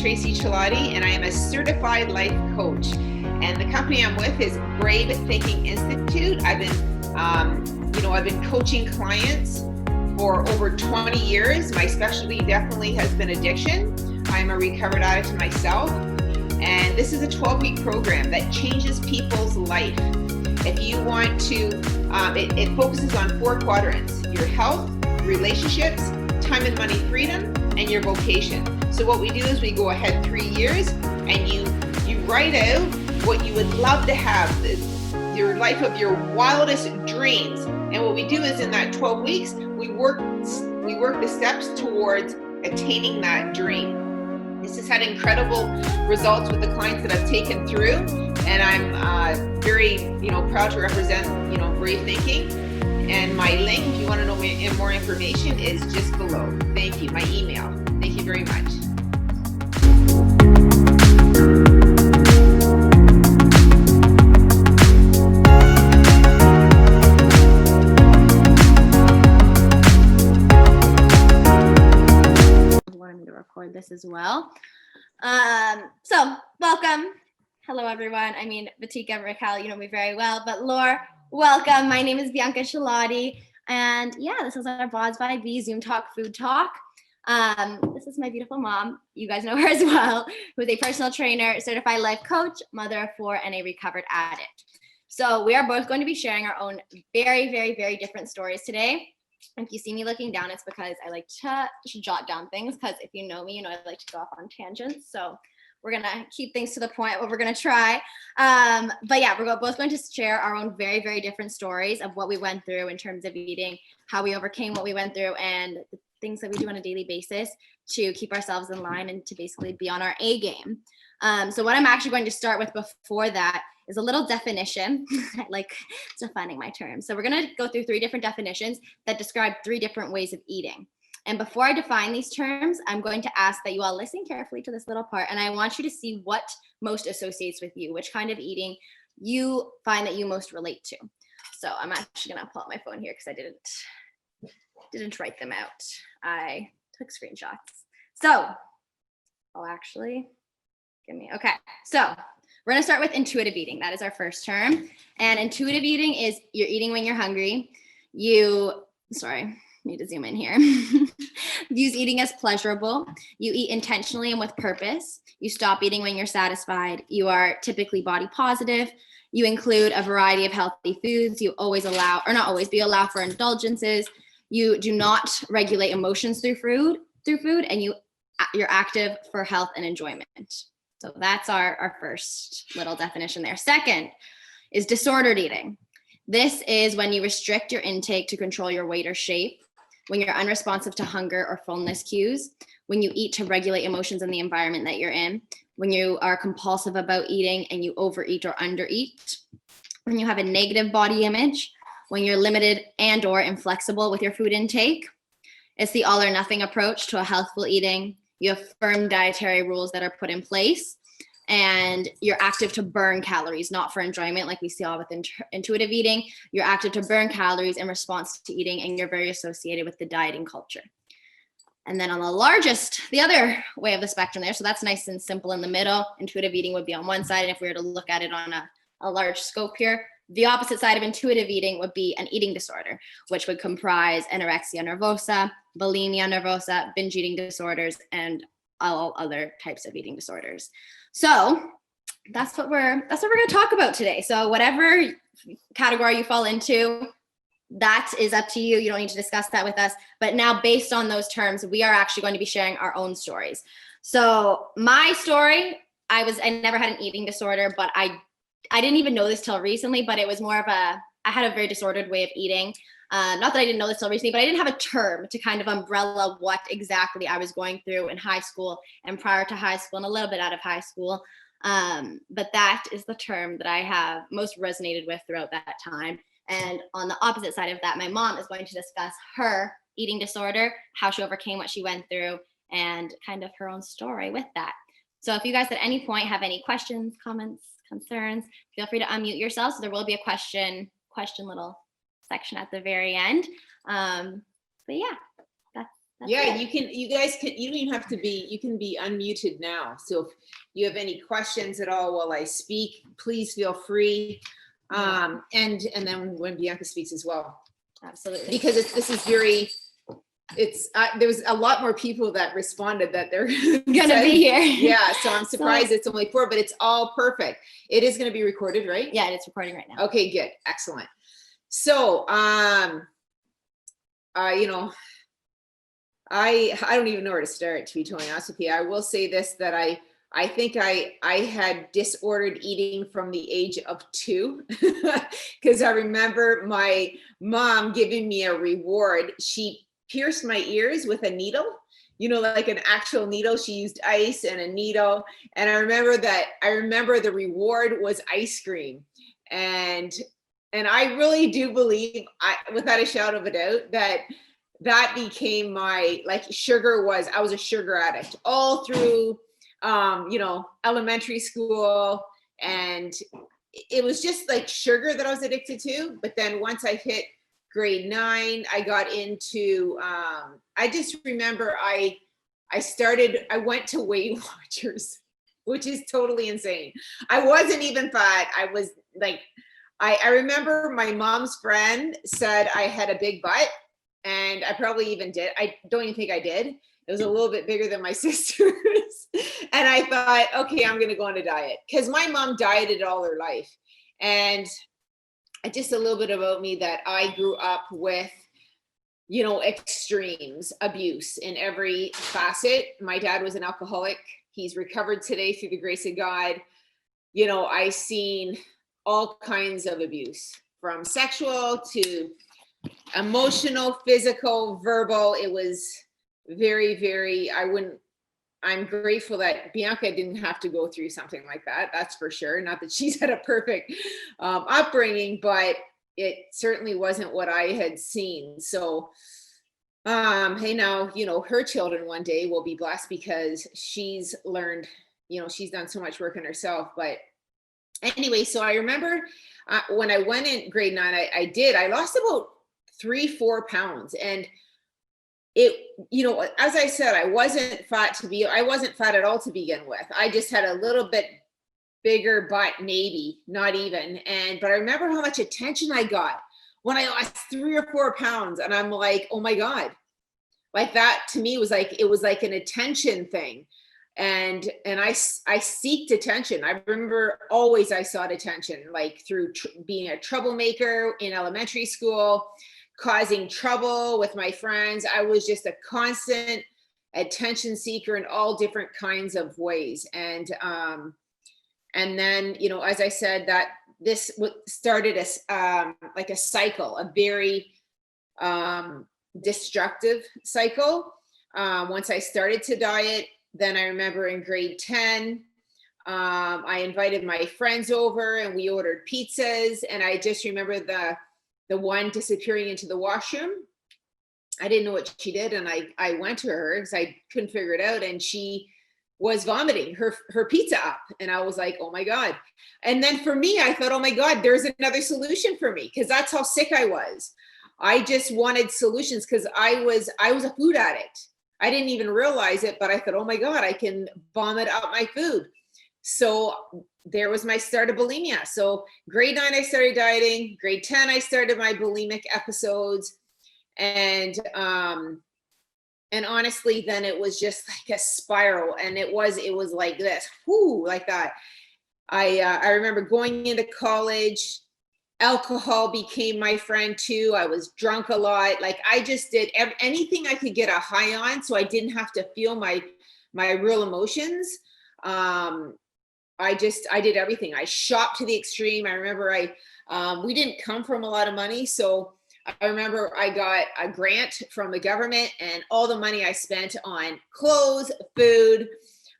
Tracey Celotti, and I am a certified life coach. And the company I'm with is Brave Thinking Institute. I've been coaching clients for over 20 years. My specialty definitely has been addiction. I'm a recovered addict myself. And this is a 12-week program that changes people's life. If you want to, it focuses on 4 quadrants: your health, relationships, time and money freedom, and your vocation. So what we do is we go ahead 3 years and you write out what you would love to have, your life of your wildest dreams. And what we do is in that 12 weeks, we work the steps towards attaining that dream. This has had incredible results with the clients that I've taken through, and I'm very proud to represent Brave Thinking. And my link, if you want to know more information, is just below. Thank you. My email. Thank you very much. Record this as well. So welcome. Hello, everyone. I mean, Batika, Raquel, you know me very well, but Laura, welcome. My name is Bianca Celotti, and yeah, this is our Boz by B Zoom Talk Food Talk. This is my beautiful mom. You guys know her as well, who's a personal trainer, certified life coach, mother of 4, and a recovered addict. So we are both going to be sharing our own very, very, very different stories today. If you see me looking down, it's because I like to jot down things, because if you know me, you know I like to go off on tangents. So we're going to keep things to the point, but we're going to try. But yeah, we're both going to share our own very, very different stories of what we went through in terms of eating, how we overcame what we went through, and the things that we do on a daily basis to keep ourselves in line and to basically be on our A game. So what I'm actually going to start with before that is a little definition. I like defining my terms. So we're going to go through 3 different definitions that describe 3 different ways of eating. And before I define these terms, I'm going to ask that you all listen carefully to this little part. And I want you to see what most associates with you, which kind of eating you find that you most relate to. So I'm actually going to pull out my phone here because I didn't write them out. I took screenshots. So, okay. So we're going to start with intuitive eating. That is our first term. And intuitive eating is you're eating when you're hungry. Need to zoom in here. Use eating as pleasurable. You eat intentionally and with purpose. You stop eating when you're satisfied. You are typically body positive. You include a variety of healthy foods. You always allow, or not always, but you allow for indulgences. You do not regulate emotions through food, and you're active for health and enjoyment. So that's our first little definition there. Second is disordered eating. This is when you restrict your intake to control your weight or shape, when you're unresponsive to hunger or fullness cues, when you eat to regulate emotions in the environment that you're in, when you are compulsive about eating and you overeat or undereat, when you have a negative body image, when you're limited and or inflexible with your food intake. It's the all or nothing approach to a healthful eating. You have firm dietary rules that are put in place, and you're active to burn calories, not for enjoyment like we see all with intuitive eating. You're active to burn calories in response to eating, and you're very associated with the dieting culture. And then on the other way of the spectrum there, so that's nice and simple in the middle. Intuitive eating would be on one side, and if we were to look at it on a large scope here, the opposite side of intuitive eating would be an eating disorder, which would comprise anorexia nervosa, bulimia nervosa, binge eating disorders, and all other types of eating disorders. So that's what we're going to talk about today. So whatever category you fall into, that is up to you. You don't need to discuss that with us. But now, based on those terms, we are actually going to be sharing our own stories. So my story, I never had an eating disorder, but I didn't even know this till recently, but it was more of I had a very disordered way of eating. Not that I didn't know this till recently, but I didn't have a term to kind of umbrella what exactly I was going through in high school and prior to high school and a little bit out of high school. But that is the term that I have most resonated with throughout that time. And on the opposite side of that, my mom is going to discuss her eating disorder, how she overcame what she went through, and kind of her own story with that. So if you guys at any point have any questions, comments, concerns, feel free to unmute yourselves. So there will be a question little section at the very end. But yeah, Yeah, you guys can, you don't even have to be, you can be unmuted now. So if you have any questions at all while I speak, please feel free. And then when Bianca speaks as well. Absolutely. Because this is very, there was a lot more people that responded that they're gonna be here. Yeah, so I'm surprised it's only 4, but it's all perfect. It is gonna be recorded, right? Yeah, it's recording right now. Okay, good, excellent. So, you know, I don't even know where to start, to be totally honest with you. I will say this, that I think I had disordered eating from the age of 2 because I remember my mom giving me a reward. She pierced my ears with a needle, you know, like an actual needle. She used ice and a needle. And I remember the reward was ice cream. And I really do believe, without a shadow of a doubt, that became my, like, I was a sugar addict all through, you know, elementary school. And it was just like sugar that I was addicted to. But then once I hit grade 9, I got into, I just remember I went to Weight Watchers, which is totally insane. I wasn't even fat. I was like, I remember my mom's friend said I had a big butt. And I probably even did. I don't even think I did. It was a little bit bigger than my sister's. And I thought, okay, I'm going to go on a diet, because my mom dieted all her life. And just a little bit about me, that I grew up with, you know, extremes, abuse in every facet. My dad was an alcoholic. He's recovered today through the grace of God. You know, I've seen all kinds of abuse, from sexual to emotional, physical, verbal. It was very, very, I'm grateful that Bianca didn't have to go through something like that. That's for sure. Not that she's had a perfect upbringing, but it certainly wasn't what I had seen. So, hey, now, you know, her children one day will be blessed, because she's learned, you know, she's done so much work on herself. But anyway, so I remember when I went in grade 9, I lost about 3-4 pounds. And it, you know, as I said, I wasn't fat at all to begin with. I just had a little bit bigger butt, maybe not even. But I remember how much attention I got when I lost 3 or 4 pounds. And I'm like, oh my God, like, that to me was like, it was like an attention thing. And I seeked attention. I remember always I sought attention, like through being a troublemaker in elementary school, causing trouble with my friends. I was just a constant attention seeker in all different kinds of ways. And then, you know, as I said, that this started as like a cycle, a very destructive cycle. Once I started to diet, then I remember in grade 10, I invited my friends over and we ordered pizzas. And I just remember the one disappearing into the washroom. I didn't know what she did. And I went to her because I couldn't figure it out. And she was vomiting her pizza up. And I was like, oh my God. And then for me, I thought, oh my God, there's another solution for me, because that's how sick I was. I just wanted solutions, because I was a food addict. I didn't even realize it, but I thought, oh my God, I can vomit out my food. So there was my start of bulimia. So grade 9, I started dieting. Grade 10, I started my bulimic episodes. And honestly, then it was just like a spiral. And it was like this, like that. I remember going into college. Alcohol became my friend too. I was drunk a lot. Like, I just did anything I could get a high on, so I didn't have to feel my real emotions. I did everything. I shopped to the extreme. I remember we didn't come from a lot of money, so I remember I got a grant from the government, and all the money I spent on clothes, food.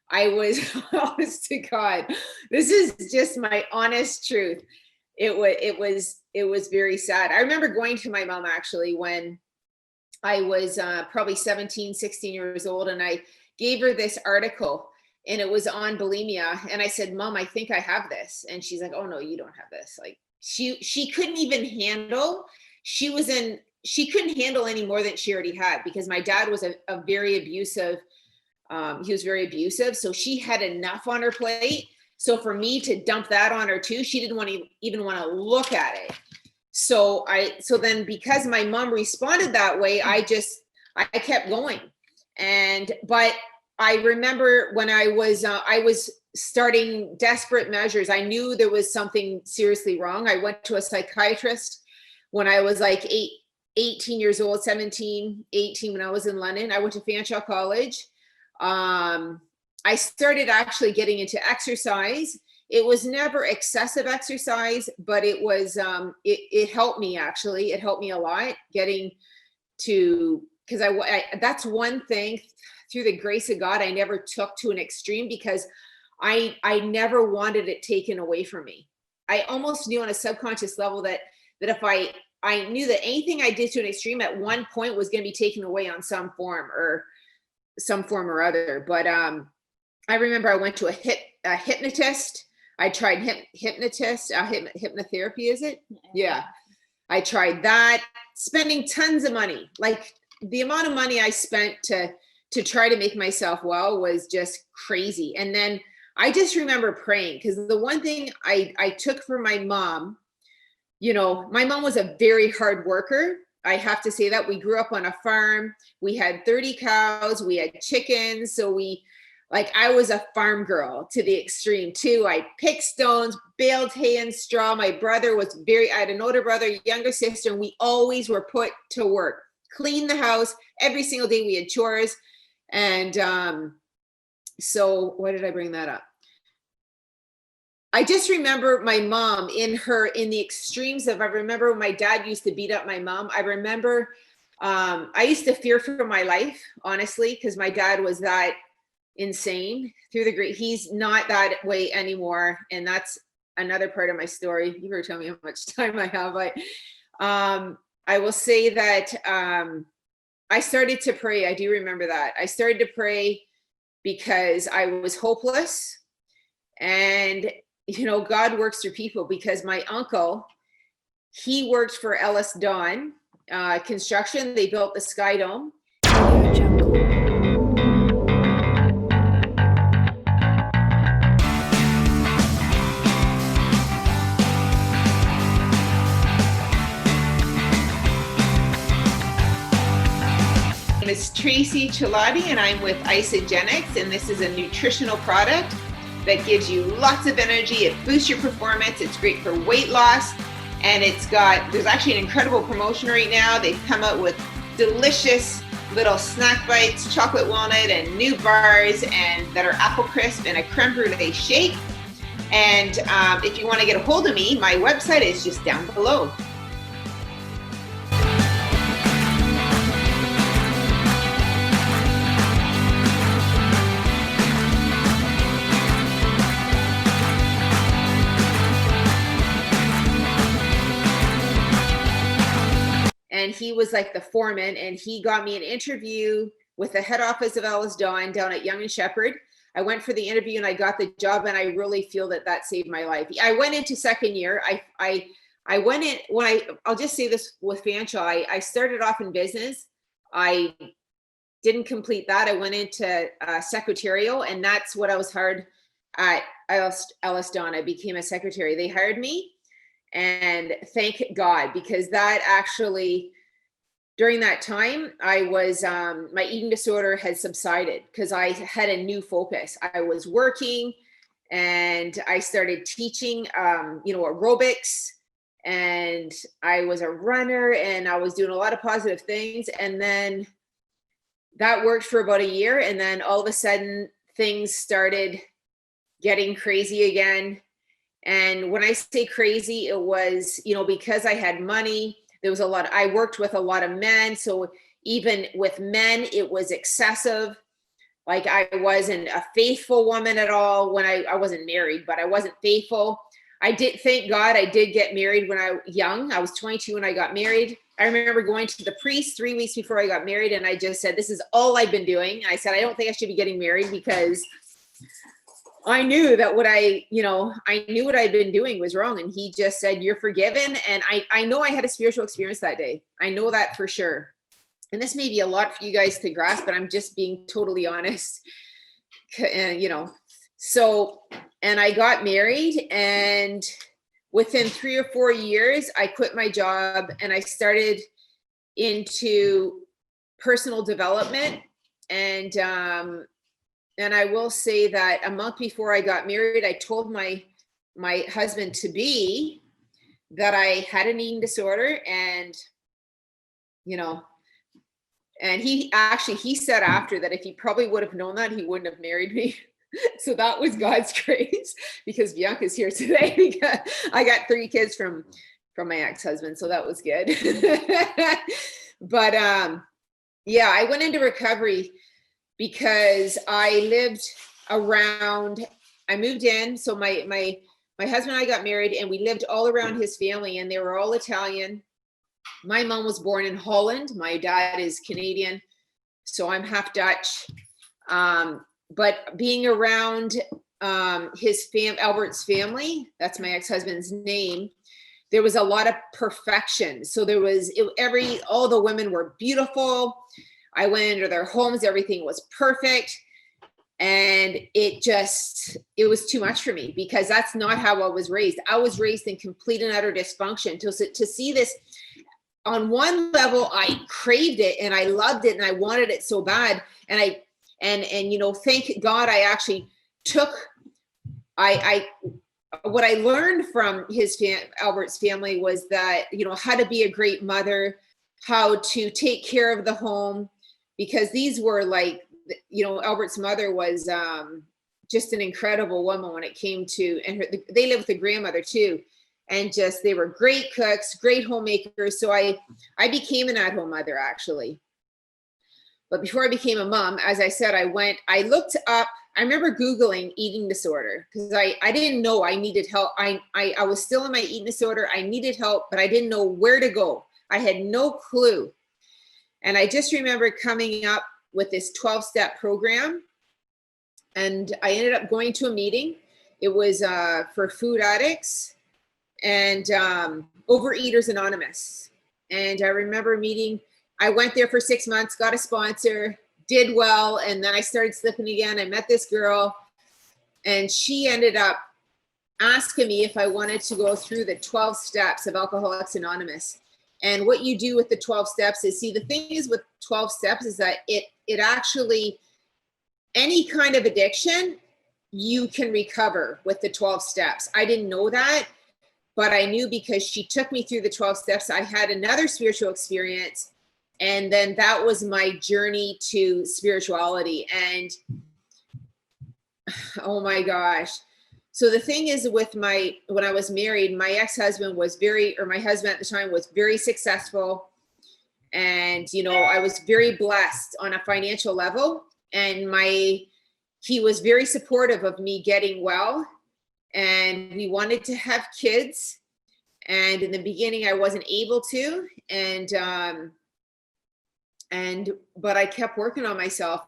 I was, honest to God, this is just my honest truth. It was very sad. I remember going to my mom, actually, when I was probably 17, 16 years old, and I gave her this article, and it was on bulimia. And I said, Mom, I think I have this. And she's like, oh no, you don't have this. Like, she couldn't even handle, she was in she couldn't handle any more than she already had, because my dad was a very abusive, he was very abusive. So she had enough on her plate. So for me to dump that on her too, she didn't want to even want to look at it. So then because my mom responded that way, I kept going. But I remember when I was starting desperate measures, I knew there was something seriously wrong. I went to a psychiatrist when I was like 18 years old, 17, 18, when I was in London. I went to Fanshawe College. I started actually getting into exercise. It was never excessive exercise, but it was, it helped me actually. It helped me a lot getting to, because I that's one thing through the grace of God, I never took to an extreme, because I never wanted it taken away from me. I almost knew on a subconscious level that if I knew that anything I did to an extreme at one point was going to be taken away on some form or other. But I remember I went to a hypnotist. I tried hypnotist, hypnotherapy, is it? Yeah. I tried that, spending tons of money. Like the amount of money I spent to try to make myself well was just crazy. And then I just remember praying, because the one thing I took from my mom, you know, my mom was a very hard worker. I have to say that. We grew up on a farm. We had 30 cows. We had chickens. So I was a farm girl to the extreme too. I picked stones, baled hay and straw. My brother was I had an older brother, younger sister, and we always were put to work. Clean the house. Every single day we had chores. And so why did I bring that up? I just remember my mom in the extremes of, I remember when my dad used to beat up my mom. I remember I used to fear for my life, honestly, because my dad was that insane through the great. He's not that way anymore. And that's another part of my story. You were telling me how much time I have, but I will say that I started to pray. I do remember that. I started to pray because I was hopeless. And, you know, God works through people, because my uncle, he worked for Ellis Dawn Construction. They built the Sky Dome. My name is Tracey Celotti, and I'm with Isagenix, and this is a nutritional product that gives you lots of energy. It boosts your performance. It's great for weight loss, and there's actually an incredible promotion right now. They've come out with delicious little snack bites, chocolate walnut, and new bars, and that are apple crisp, and a creme brulee shake. And if you want to get a hold of me, my website is just down below. And he was like the foreman, and he got me an interview with the head office of Ellis Dawn down at Yonge and Sheppard. I went for the interview and I got the job, and I really feel that saved my life. I went into second year. I went in I'll just say this with Fanshawe. I started off in business. I didn't complete that. I went into secretarial, and that's what I was hired at Ellis Dawn. I became a secretary. They hired me. And thank God, because that actually, during that time, I was, my eating disorder had subsided, because I had a new focus. I was working, and I started teaching, aerobics, and I was a runner, and I was doing a lot of positive things. And then that worked for about a year. And then all of a sudden things started getting crazy again. And when I say crazy, it was, because I had money, I worked with a lot of men. So even with men, it was excessive. Like, I wasn't a faithful woman at all when I wasn't married, but I wasn't faithful. Thank God I did get married when I was young. I was 22 when I got married. I remember going to the priest 3 weeks before I got married, and I just said, this is all I've been doing. I said, I don't think I should be getting married, because I knew that I knew what I'd been doing was wrong. And he just said, you're forgiven. And I know I had a spiritual experience that day. I know that for sure. And this may be a lot for you guys to grasp, but I'm just being totally honest. And, so, and I got married, and within 3 or 4 years, I quit my job and I started into personal development. And I will say that a month before I got married, I told my husband to be that I had an eating disorder, and and he said after that if he probably would have known that, he wouldn't have married me. So that was God's grace, because Bianca's here today because I got 3 kids from my ex-husband. So that was good. But yeah, I went into recovery because I moved in. So my husband and I got married, and we lived all around his family, and they were all Italian. My mom was born in Holland. My dad is Canadian, so I'm half Dutch. But being around Albert's family, that's my ex-husband's name, there was a lot of perfection. So there was all the women were beautiful. I went into their homes, everything was perfect. And it was too much for me, because that's not how I was raised. I was raised in complete and utter dysfunction. To see this, on one level, I craved it and I loved it and I wanted it so bad. And thank God I actually took, what I learned from Albert's family was that, how to be a great mother, how to take care of the home, because these were like, Albert's mother was just an incredible woman when it came to, and they lived with a grandmother too. And they were great cooks, great homemakers. So I became an at-home mother, actually. But before I became a mom, as I said, I looked up, I remember Googling eating disorder, because I didn't know I needed help. I was still in my eating disorder. I needed help, but I didn't know where to go. I had no clue. And I just remember coming up with this 12-step program. And I ended up going to a meeting. It was for food addicts and Overeaters Anonymous. And I remember I went there for 6 months, got a sponsor, did well, and then I started slipping again. I met this girl, and she ended up asking me if I wanted to go through the 12 steps of Alcoholics Anonymous. And what you do with the 12 steps is, the thing is with 12 steps is that it actually, any kind of addiction, you can recover with the 12 steps. I didn't know that, but I knew because she took me through the 12 steps. I had another spiritual experience, and then that was my journey to spirituality. And oh my gosh. So the thing is, when I was married, my ex-husband my husband at the time was very successful. And, I was very blessed on a financial level, and he was very supportive of me getting well, and we wanted to have kids. And in the beginning I wasn't able to, but I kept working on myself.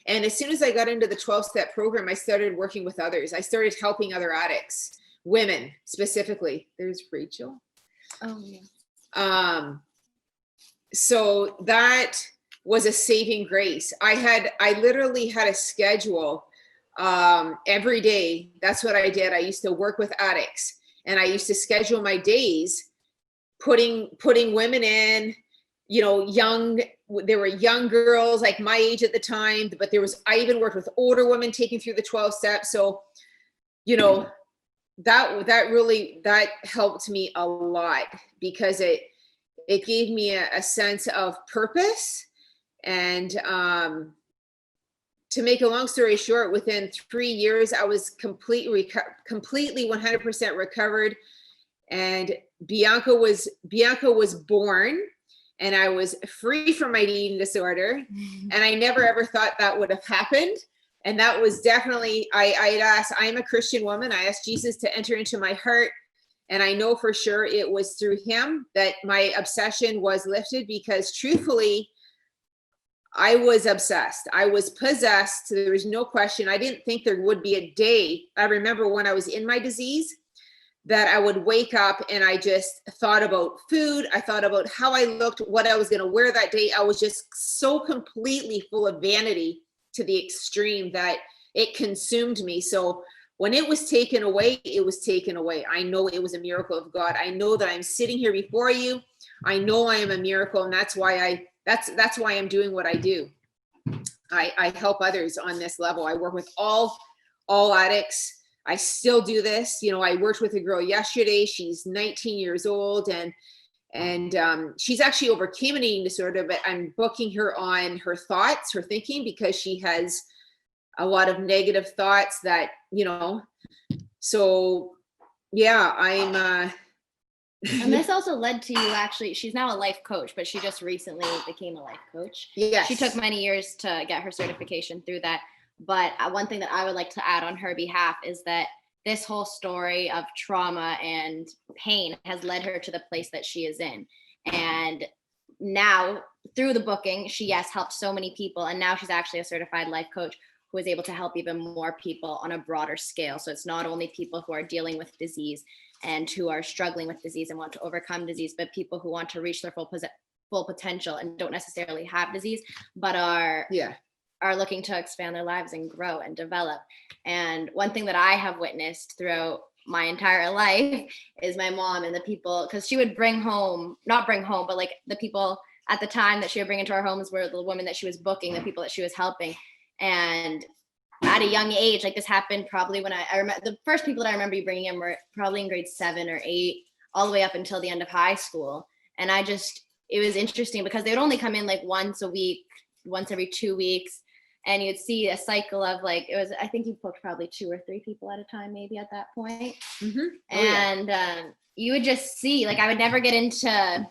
And as soon as I got into the 12-step program, I started working with others. I started helping other addicts, women specifically. There's Rachel. Oh, yeah. So that was a saving grace. I literally had a schedule every day. That's what I did. I used to work with addicts, and I used to schedule my days, putting women in, there were young girls like my age at the time, but I even worked with older women taking through the 12 steps. So, that helped me a lot, because it gave me a sense of purpose. And to make a long story short, within 3 years, I was completely 100% recovered. And Bianca was born, and I was free from my eating disorder. And I never ever thought that would have happened. And that was definitely, I am a Christian woman. I asked Jesus to enter into my heart. And I know for sure it was through him that my obsession was lifted, because truthfully, I was obsessed. I was possessed. There was no question. I didn't think there would be a day. I remember when I was in my disease that I would wake up and I just thought about food. I thought about how I looked, what I was going to wear that day. I was just so completely full of vanity to the extreme that it consumed me. So when it was taken away, it was taken away. I know it was a miracle of God. I know that I'm sitting here before you. I know I am a miracle, and that's why I'm doing what I do. I help others on this level. I work with all addicts. I still do this. You know, I worked with a girl yesterday. She's 19 years old, and she's actually overcame an eating disorder, but I'm booking her on her thoughts, her thinking, because she has a lot of negative thoughts that, you know, so yeah, I'm and this also led to you actually, she's now a life coach, but she just recently became a life coach. Yes. She took many years to get her certification through that. But one thing that I would like to add on her behalf is that this whole story of trauma and pain has led her to the place that she is in. And now through the booking, she, yes, helped so many people. And now she's actually a certified life coach who is able to help even more people on a broader scale. So it's not only people who are dealing with disease and who are struggling with disease and want to overcome disease, but people who want to reach their full potential and don't necessarily have disease, but are looking to expand their lives and grow and develop. And one thing that I have witnessed throughout my entire life is my mom and the people, because she would not bring home, but like the people at the time that she would bring into our homes were the women that she was booking, the people that she was helping. And at a young age, like this happened probably when I remember the first people that I remember you bringing in were probably in grade 7 or 8, all the way up until the end of high school. And it was interesting because they would only come in like once a week, once every 2 weeks. And you'd see a cycle of like, I think you booked probably 2 or 3 people at a time, maybe at that point. Mm-hmm. And you would just see, like, I would never get into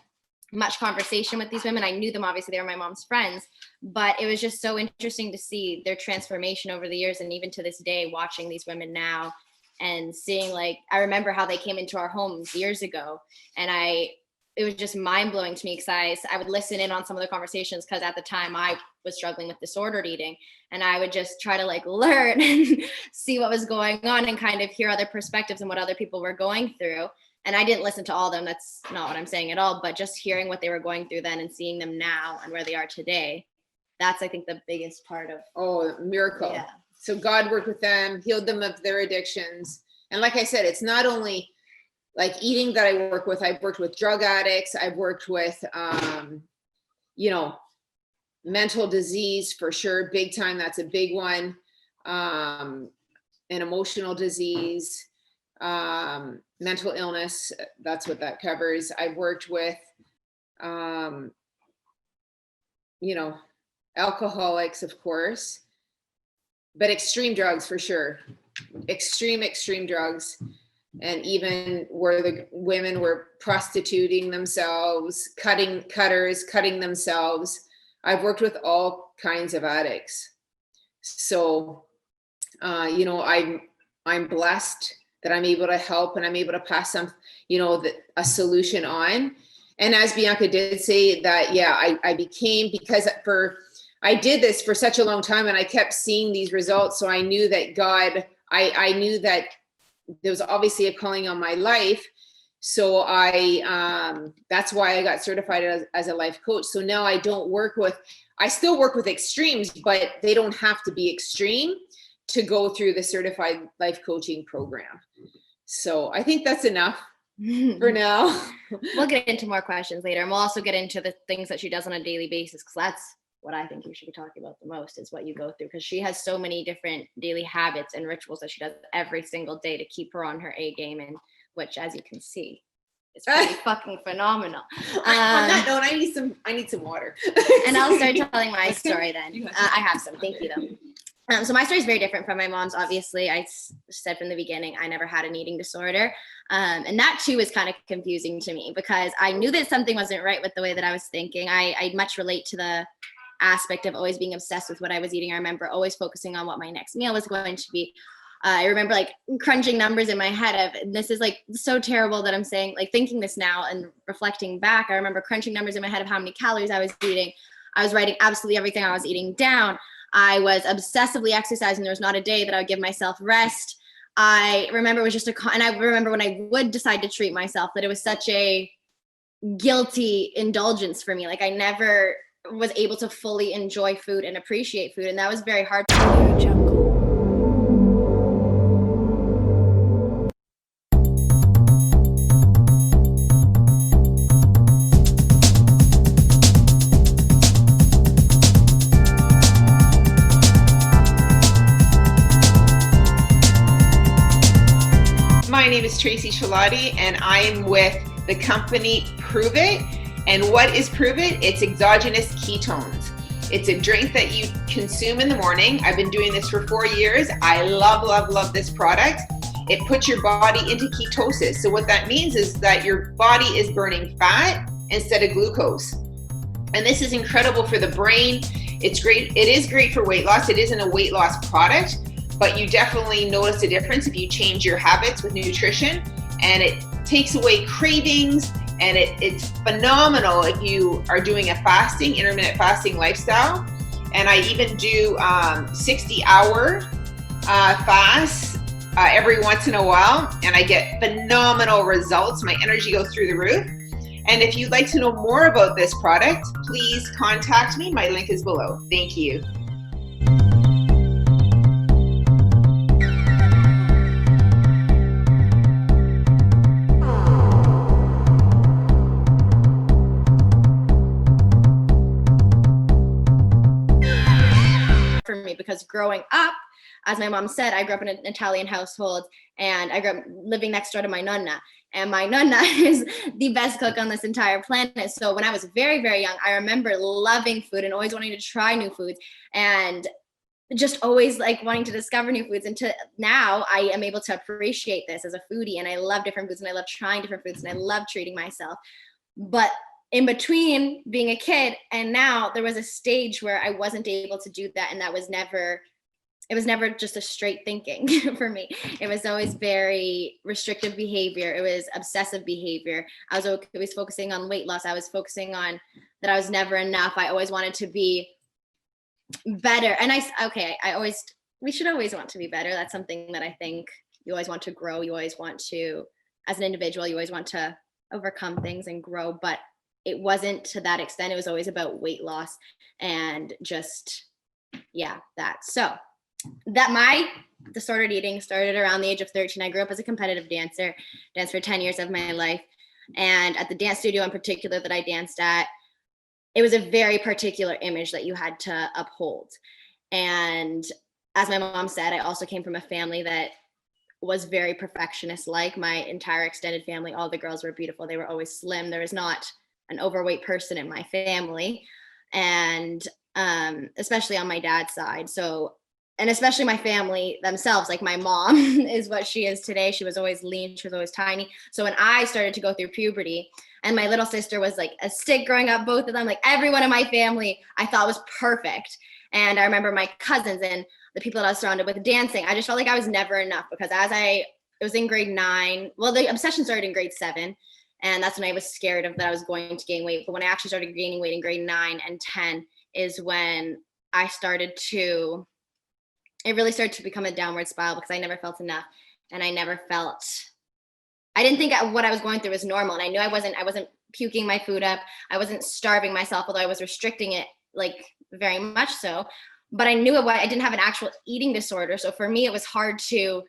much conversation with these women. I knew them, obviously they were my mom's friends, but it was just so interesting to see their transformation over the years. And even to this day, watching these women now and seeing, like, I remember how they came into our homes years ago, and it was just mind blowing to me because I would listen in on some of the conversations because at the time I was struggling with disordered eating, and I would just try to like learn and see what was going on and kind of hear other perspectives and what other people were going through. And I didn't listen to all of them. That's not what I'm saying at all, but just hearing what they were going through then and seeing them now and where they are today, that's, I think, the biggest part of. Oh, miracle. Yeah. So God worked with them, healed them of their addictions. And like I said, it's not only like eating that I work with. I've worked with drug addicts. I've worked with, mental disease for sure. Big time. That's a big one. An emotional disease, mental illness. That's what that covers. I've worked with, alcoholics, of course, but extreme drugs for sure. Extreme drugs. And even where the women were prostituting themselves, cutting themselves. I've worked with all kinds of addicts. So, I'm blessed that I'm able to help and I'm able to pass a solution on. And as Bianca did say that, I became, because I did this for such a long time and I kept seeing these results. So I knew that God, I knew that there was obviously a calling on my life. So that's why I got certified as a life coach. So now I still work with extremes, but they don't have to be extreme to go through the certified life coaching program. So I think that's enough for now. We'll get into more questions later, and we'll also get into the things that she does on a daily basis, because that's what I think you should be talking about the most, is what you go through, because she has so many different daily habits and rituals that she does every single day to keep her on her A game, and which, as you can see, is pretty fucking phenomenal. On that note, I need some water. And I'll start telling my story then. I have some. Thank you, though. So my story is very different from my mom's. Obviously, I said from the beginning, I never had an eating disorder. And that too was kind of confusing to me, because I knew that something wasn't right with the way that I was thinking. I much relate to the aspect of always being obsessed with what I was eating. I remember always focusing on what my next meal was going to be. I remember like crunching numbers in my head of, and this is like so terrible that I'm saying, like thinking this now and reflecting back, I remember crunching numbers in my head of how many calories I was eating. I was writing absolutely everything I was eating down. I was obsessively exercising. There was not a day that I would give myself rest. I remember it was just and I remember when I would decide to treat myself, that it was such a guilty indulgence for me. Like I never was able to fully enjoy food and appreciate food. And that was very hard. My name is Tracey Celotti, and I am with the company Prove It. And what is Prove It? It's exogenous ketones. It's a drink that you consume in the morning. I've been doing this for 4 years. I love, love, love this product. It puts your body into ketosis. So what that means is that your body is burning fat instead of glucose. And this is incredible for the brain. It's great. It is great for weight loss. It isn't a weight loss product, but you definitely notice a difference if you change your habits with nutrition, and it takes away cravings, and it's phenomenal if you are doing a fasting, intermittent fasting lifestyle. And I even do 60-hour fasts every once in a while, and I get phenomenal results. My energy goes through the roof. And if you'd like to know more about this product, please contact me. My link is below. Thank you. For me, because growing up, as my mom said, I grew up in an Italian household, and I grew up living next door to my nonna. And my nonna is the best cook on this entire planet. So when I was very, very young, I remember loving food and always wanting to try new foods, and just always like wanting to discover new foods. And to now I am able to appreciate this as a foodie, and I love different foods, and I love trying different foods, and I love treating myself. But in between being a kid and now, there was a stage where I wasn't able to do that. And that was never, it was never just a straight thinking for me. It was always very restrictive behavior. It was obsessive behavior. I was always focusing on weight loss. I was focusing on that I was never enough. I always wanted to be better. And we should always want to be better. That's something that I think you always want to grow. You always want to, as an individual, you always want to overcome things and grow. But it wasn't to that extent. It was always about weight loss and just, that. So that my disordered eating started around the age of 13. I grew up as a competitive dancer, danced for 10 years of my life. And at the dance studio in particular that I danced at, it was a very particular image that you had to uphold. And as my mom said, I also came from a family that was very perfectionist. Like my entire extended family, all the girls were beautiful. They were always slim. There was not an overweight person in my family, and especially on my dad's side. So, and especially my family themselves, like my mom is what she is today. She was always lean, she was always tiny. So when I started to go through puberty, and my little sister was like a stick growing up, both of them, like everyone in my family, I thought was perfect. And I remember my cousins and the people that I was surrounded with dancing, I just felt like I was never enough, because it was in grade 9. Well, the obsession started in grade 7. And that's when I was scared of that I was going to gain weight. But when I actually started gaining weight in grade 9 and 10 is when it really started to become a downward spiral, because I never felt enough. And I didn't think what I was going through was normal. And I knew I wasn't puking my food up. I wasn't starving myself, although I was restricting it, like very much so. But I knew I didn't have an actual eating disorder. So for me, it was hard to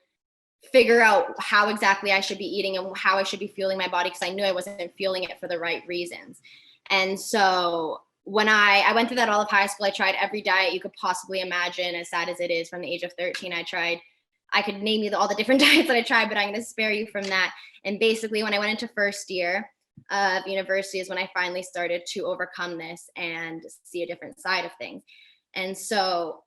figure out how exactly I should be eating and how I should be fueling my body, because I knew I wasn't fueling it for the right reasons. And so when I went through that all of high school, I tried every diet you could possibly imagine, as sad as it is. From the age of 13, I could name you all the different diets that I tried, but I'm going to spare you from that. And basically when I went into first year of university is when I finally started to overcome this and see a different side of things. And so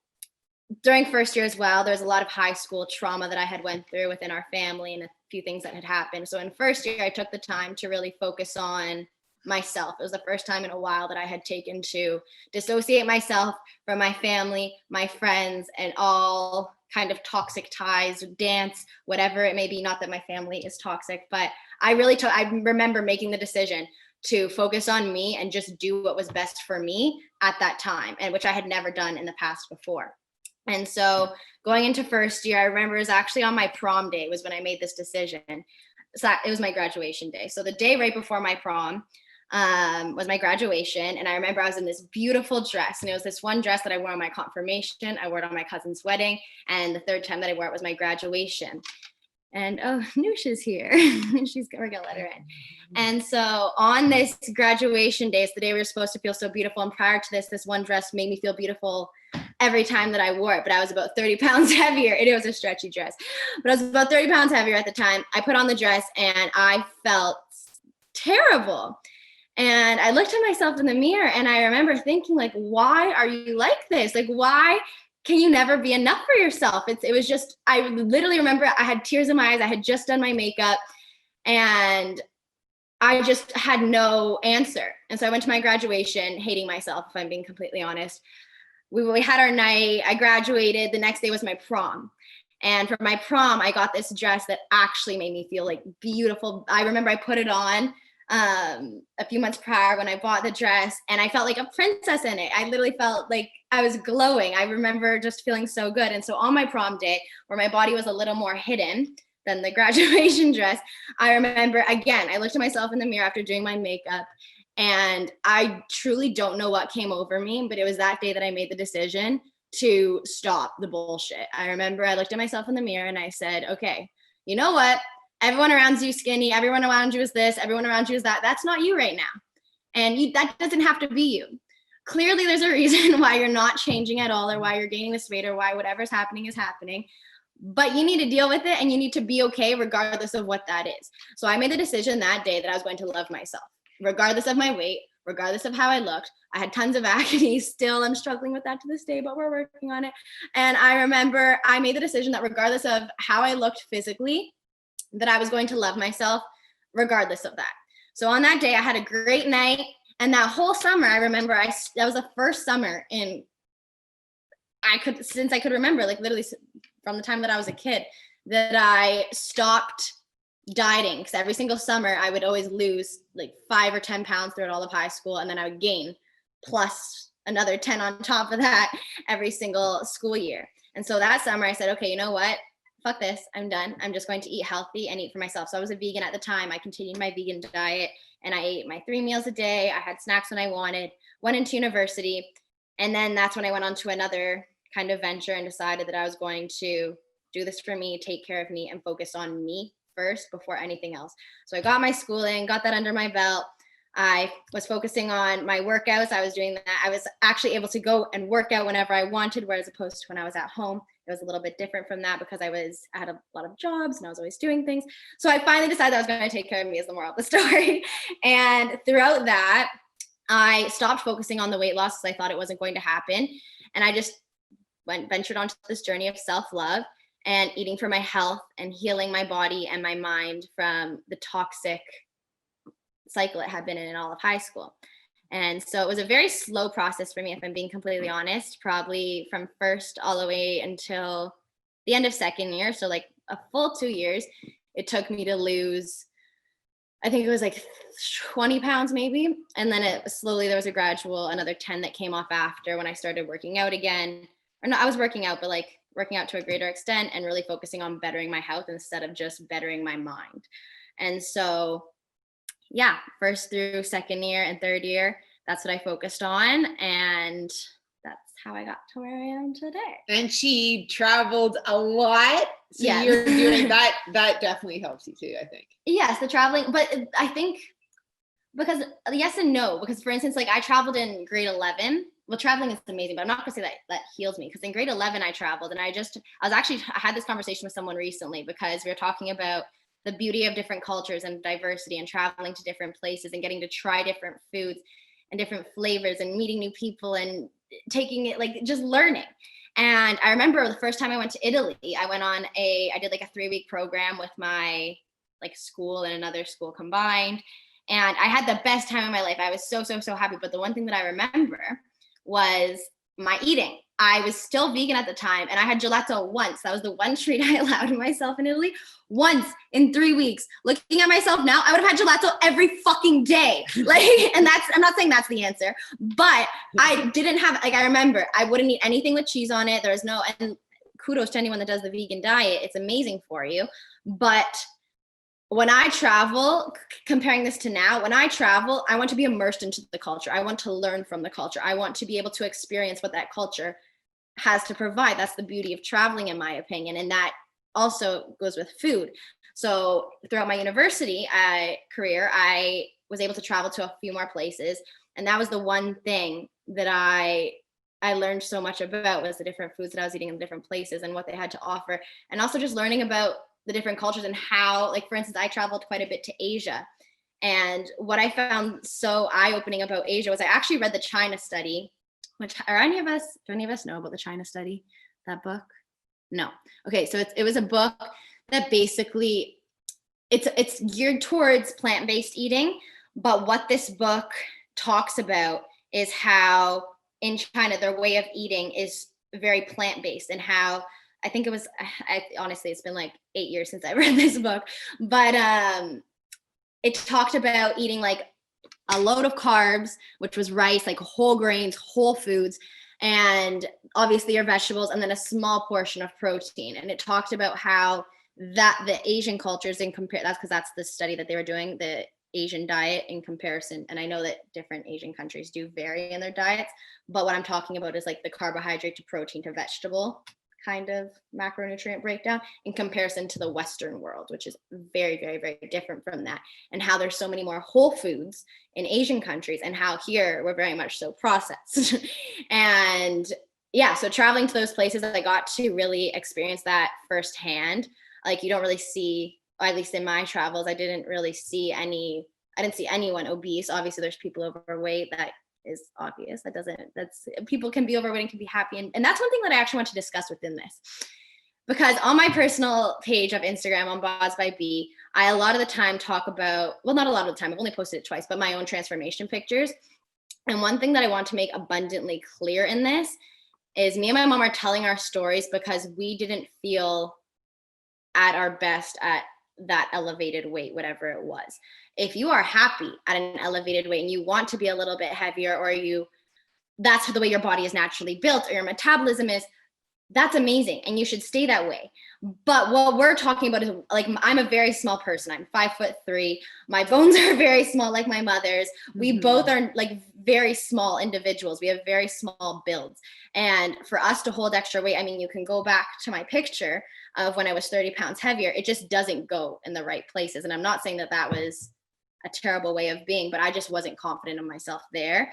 during first year as well, there was a lot of high school trauma that I had went through within our family, and a few things that had happened. So in first year, I took the time to really focus on myself. It was the first time in a while that I had taken to dissociate myself from my family, my friends, and all kind of toxic ties, dance, whatever it may be. Not that my family is toxic, but I remember making the decision to focus on me and just do what was best for me at that time, and which I had never done in the past before. And so going into first year, I remember it was actually on my prom day was when I made this decision. So it was my graduation day. So the day right before my prom was my graduation. And I remember I was in this beautiful dress, and it was this one dress that I wore on my confirmation. I wore it on my cousin's wedding. And the third time that I wore it was my graduation. And oh, Noosha's here. We're gonna let her in. And so on this graduation day, it's the day we were supposed to feel so beautiful. And prior to this one dress made me feel beautiful every time that I wore it, but I was about 30 pounds heavier. It was a stretchy dress, but I was about 30 pounds heavier at the time. I put on the dress and I felt terrible. And I looked at myself in the mirror and I remember thinking, like, why are you like this? Like, why can you never be enough for yourself? It was just, I literally remember I had tears in my eyes. I had just done my makeup and I just had no answer. And so I went to my graduation hating myself, if I'm being completely honest. We had our night, I graduated. The next day was my prom. And for my prom, I got this dress that actually made me feel like beautiful. I remember I put it on a few months prior when I bought the dress, and I felt like a princess in it. I literally felt like I was glowing. I remember just feeling so good. And so on my prom day, where my body was a little more hidden than the graduation dress, I remember, again, I looked at myself in the mirror after doing my makeup, and I truly don't know what came over me, but it was that day that I made the decision to stop the bullshit. I remember I looked at myself in the mirror and I said, okay, you know what? Everyone around you is skinny. Everyone around you is this. Everyone around you is that. That's not you right now. And that doesn't have to be you. Clearly, there's a reason why you're not changing at all, or why you're gaining this weight, or why whatever's happening is happening. But you need to deal with it, and you need to be okay regardless of what that is. So I made the decision that day that I was going to love myself, regardless of my weight, regardless of how I looked. I had tons of acne. Still, I'm struggling with that to this day, but we're working on it. And I remember I made the decision that regardless of how I looked physically, that I was going to love myself regardless of that. So on that day, I had a great night. And that whole summer, I remember that was the first summer since I could remember, like literally from the time that I was a kid, that I stopped dieting. Because every single summer I would always lose like 5 or 10 pounds throughout all of high school. And then I would gain plus another 10 on top of that every single school year. And so that summer I said, okay, you know what? Fuck this, I'm done. I'm just going to eat healthy and eat for myself. So I was a vegan at the time. I continued my vegan diet and I ate my 3 meals a day. I had snacks when I wanted, went into university. And then that's when I went on to another kind of venture and decided that I was going to do this for me, take care of me, and focus on me first before anything else. So I got my schooling, got that under my belt. I was focusing on my workouts. I was doing that. I was actually able to go and work out whenever I wanted, whereas opposed to when I was at home. It was a little bit different from that because I had a lot of jobs and I was always doing things. So I finally decided that I was going to take care of me, is the moral of the story. And throughout that, I stopped focusing on the weight loss because I thought it wasn't going to happen. And I just ventured onto this journey of self-love and eating for my health and healing my body and my mind from the toxic cycle it had been in all of high school. And so it was a very slow process for me, if I'm being completely honest, probably from first all the way until the end of second year. So like a full 2 years, it took me to lose, I think it was like 20 pounds maybe. And then there was a gradual, another 10 that came off after when I started working out again. Or no, I was working out, but like working out to a greater extent and really focusing on bettering my health instead of just bettering my mind. And so yeah, first through second year and third year, that's what I focused on. And that's how I got to where I am today. And she traveled a lot. So yes. You're doing that. That definitely helps you too, I think. Yes, the traveling. But I think because yes and no, because for instance, like I traveled in grade 11. Well, traveling is amazing, but I'm not going to say that heals me, because in grade 11, I traveled and I had this conversation with someone recently because we were talking about the beauty of different cultures and diversity and traveling to different places and getting to try different foods and different flavors and meeting new people and taking it, like just learning. And I remember the first time I went to Italy, I did like a 3-week program with my like school and another school combined. And I had the best time of my life. I was so, so, so happy. But the one thing that I remember was my eating. I was still vegan at the time, and I had gelato once. That was the one treat I allowed myself in Italy. Once in 3 weeks. Looking at myself now, I would have had gelato every fucking day. Like, and I'm not saying that's the answer, but I didn't have, like, I remember I wouldn't eat anything with cheese on it. There's no, and kudos to anyone that does the vegan diet. It's amazing for you. But when I travel, comparing this to now, when I travel, I want to be immersed into the culture. I want to learn from the culture. I want to be able to experience what that culture has to provide. That's the beauty of traveling, in my opinion. And that also goes with food. So throughout my university career, I was able to travel to a few more places. And that was the one thing that I learned so much about, was the different foods that I was eating in different places and what they had to offer. And also just learning about the different cultures and how, like, for instance, I traveled quite a bit to Asia. And what I found so eye-opening about Asia was I actually read the China study, which, do any of us know about the China study, that book? No. Okay, so it was a book that basically, it's geared towards plant-based eating, but what this book talks about is how in China, their way of eating is very plant-based, and how, I think it was, honestly, it's been like 8 years since I read this book, but it talked about eating like a load of carbs, which was rice, like whole grains, whole foods, and obviously your vegetables, and then a small portion of protein. And it talked about how that the Asian cultures that's because that's the study that they were doing, the Asian diet in comparison. And I know that different Asian countries do vary in their diets, but what I'm talking about is like the carbohydrate to protein to vegetable kind of macronutrient breakdown in comparison to the Western world, which is very, very, very different from that. And how there's so many more whole foods in Asian countries, and how here we're very much so processed. And yeah, so traveling to those places, I got to really experience that firsthand. Like, you don't really see, or at least in my travels, I didn't see anyone obese. Obviously there's people overweight, that is obvious. That's people can be overweight and can be happy. And that's one thing that I actually want to discuss within this, because on my personal page of Instagram, on Boz by B, I a lot of the time talk about, well, not a lot of the time, I've only posted it twice, but my own transformation pictures. And one thing that I want to make abundantly clear in this is me and my mom are telling our stories because we didn't feel at our best at that elevated weight, whatever it was. If you are happy at an elevated weight and you want to be a little bit heavier, or that's the way your body is naturally built, or your metabolism is, that's amazing. And you should stay that way. But what we're talking about is, like, I'm a very small person. I'm 5'3". My bones are very small, like my mother's. We both are like very small individuals. We have very small builds. And for us to hold extra weight, I mean, you can go back to my picture of when I was 30 pounds heavier. It just doesn't go in the right places. And I'm not saying that that was a terrible way of being, but I just wasn't confident in myself there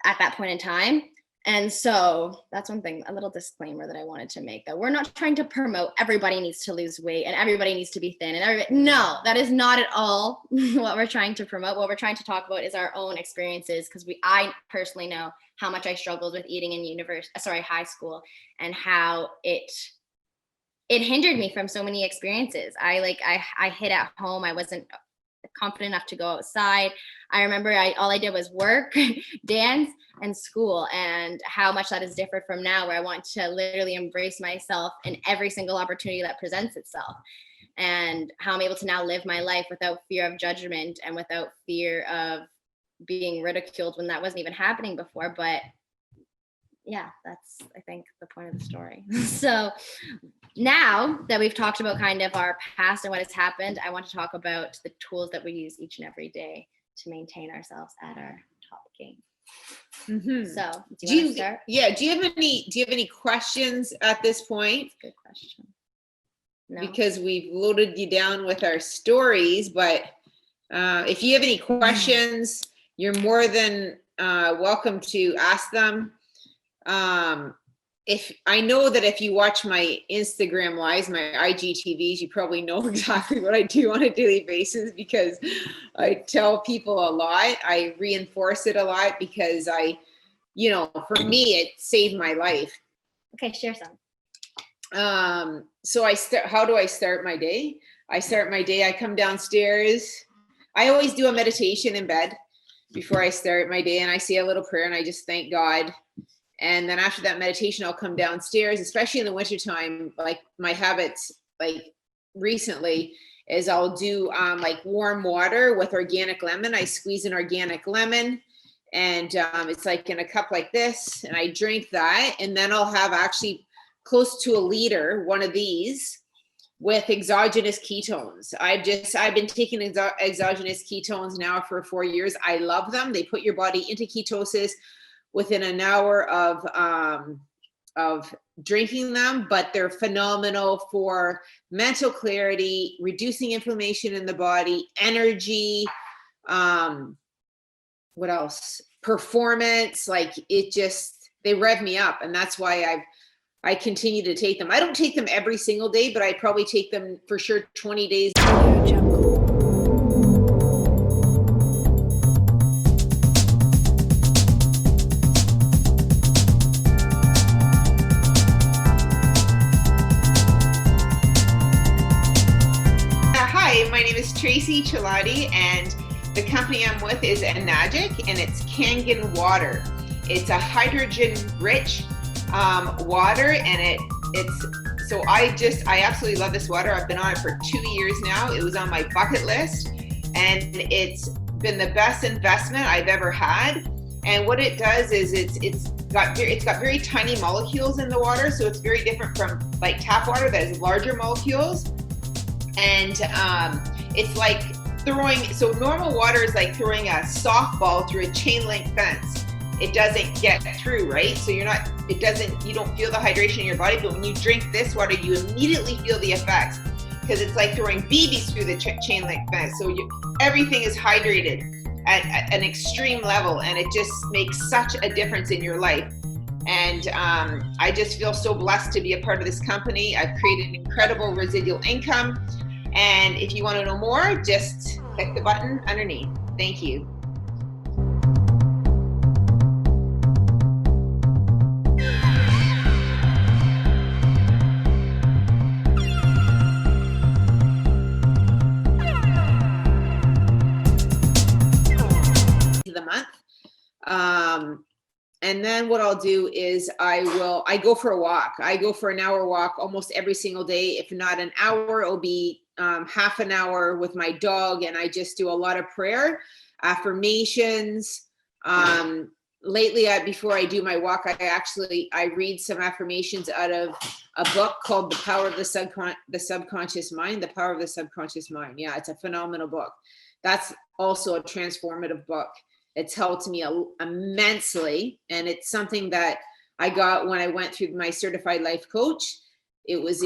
at that point in time. And so that's one thing, a little disclaimer that I wanted to make, that we're not trying to promote everybody needs to lose weight and everybody needs to be thin and no, that is not at all what we're trying to promote. What we're trying to talk about is our own experiences, because I personally know how much I struggled with eating in high school, and how it hindered me from so many experiences. I hid at home. I wasn't confident enough to go outside. I remember all I did was work, dance, and school, and how much that is different from now, where I want to literally embrace myself in every single opportunity that presents itself, and how I'm able to now live my life without fear of judgment and without fear of being ridiculed when that wasn't even happening before. But yeah, that's, I think, the point of the story. So now that we've talked about kind of our past and what has happened, I want to talk about the tools that we use each and every day to maintain ourselves at our top game. Mm-hmm. So do you want to start? Yeah. Do you have any questions at this point? That's a good question. No. Because we've loaded you down with our stories, but if you have any questions, you're more than welcome to ask them. If I know that if you watch my Instagram lives, my IGTVs, you probably know exactly what I do on a daily basis, because I tell people a lot. I reinforce it a lot because for me, it saved my life. Okay, share some. So how do I start my day? I come downstairs. I always do a meditation in bed before I start my day, and I say a little prayer, and I just thank God And then after that meditation, I'll come downstairs, especially in the wintertime. Like my habits, like recently, is I'll do like warm water with organic lemon. I squeeze an organic lemon, and it's like in a cup like this, and I drink that. And then I'll have actually close to a liter, one of these, with exogenous ketones. I've been taking exogenous ketones now for 4 years. I love them. They put your body into ketosis within an hour of drinking them, but they're phenomenal for mental clarity, reducing inflammation in the body, energy, what else? Performance. Like they rev me up, and that's why I continue to take them. I don't take them every single day, but I probably take them for sure 20 days. Hi, my name is Tracey Celotti, and the company I'm with is Isagenix, and it's Kangen water. It's a hydrogen-rich water, and I absolutely love this water. I've been on it for 2 years now. It was on my bucket list, and it's been the best investment I've ever had. And what it does is it's got very tiny molecules in the water, so it's very different from like tap water that has larger molecules. And it's like normal water is like throwing a softball through a chain link fence. It doesn't get through, right? So you don't feel the hydration in your body, but when you drink this water, you immediately feel the effects, because it's like throwing BBs through the chain link fence. So everything is hydrated at an extreme level, and it just makes such a difference in your life. And I just feel so blessed to be a part of this company. I've created an incredible residual income. And if you want to know more, just click the button underneath. Thank you. The month. And then what I'll do is I go for a walk. I go for an hour walk almost every single day. If not an hour, it'll be half an hour with my dog. And I just do a lot of prayer, affirmations. Lately, before I do my walk, I read some affirmations out of a book called The Power of the Subconscious Mind. The Power of the Subconscious Mind. Yeah, it's a phenomenal book. That's also a transformative book. It's helped me immensely. And it's something that I got when I went through my certified life coach. It was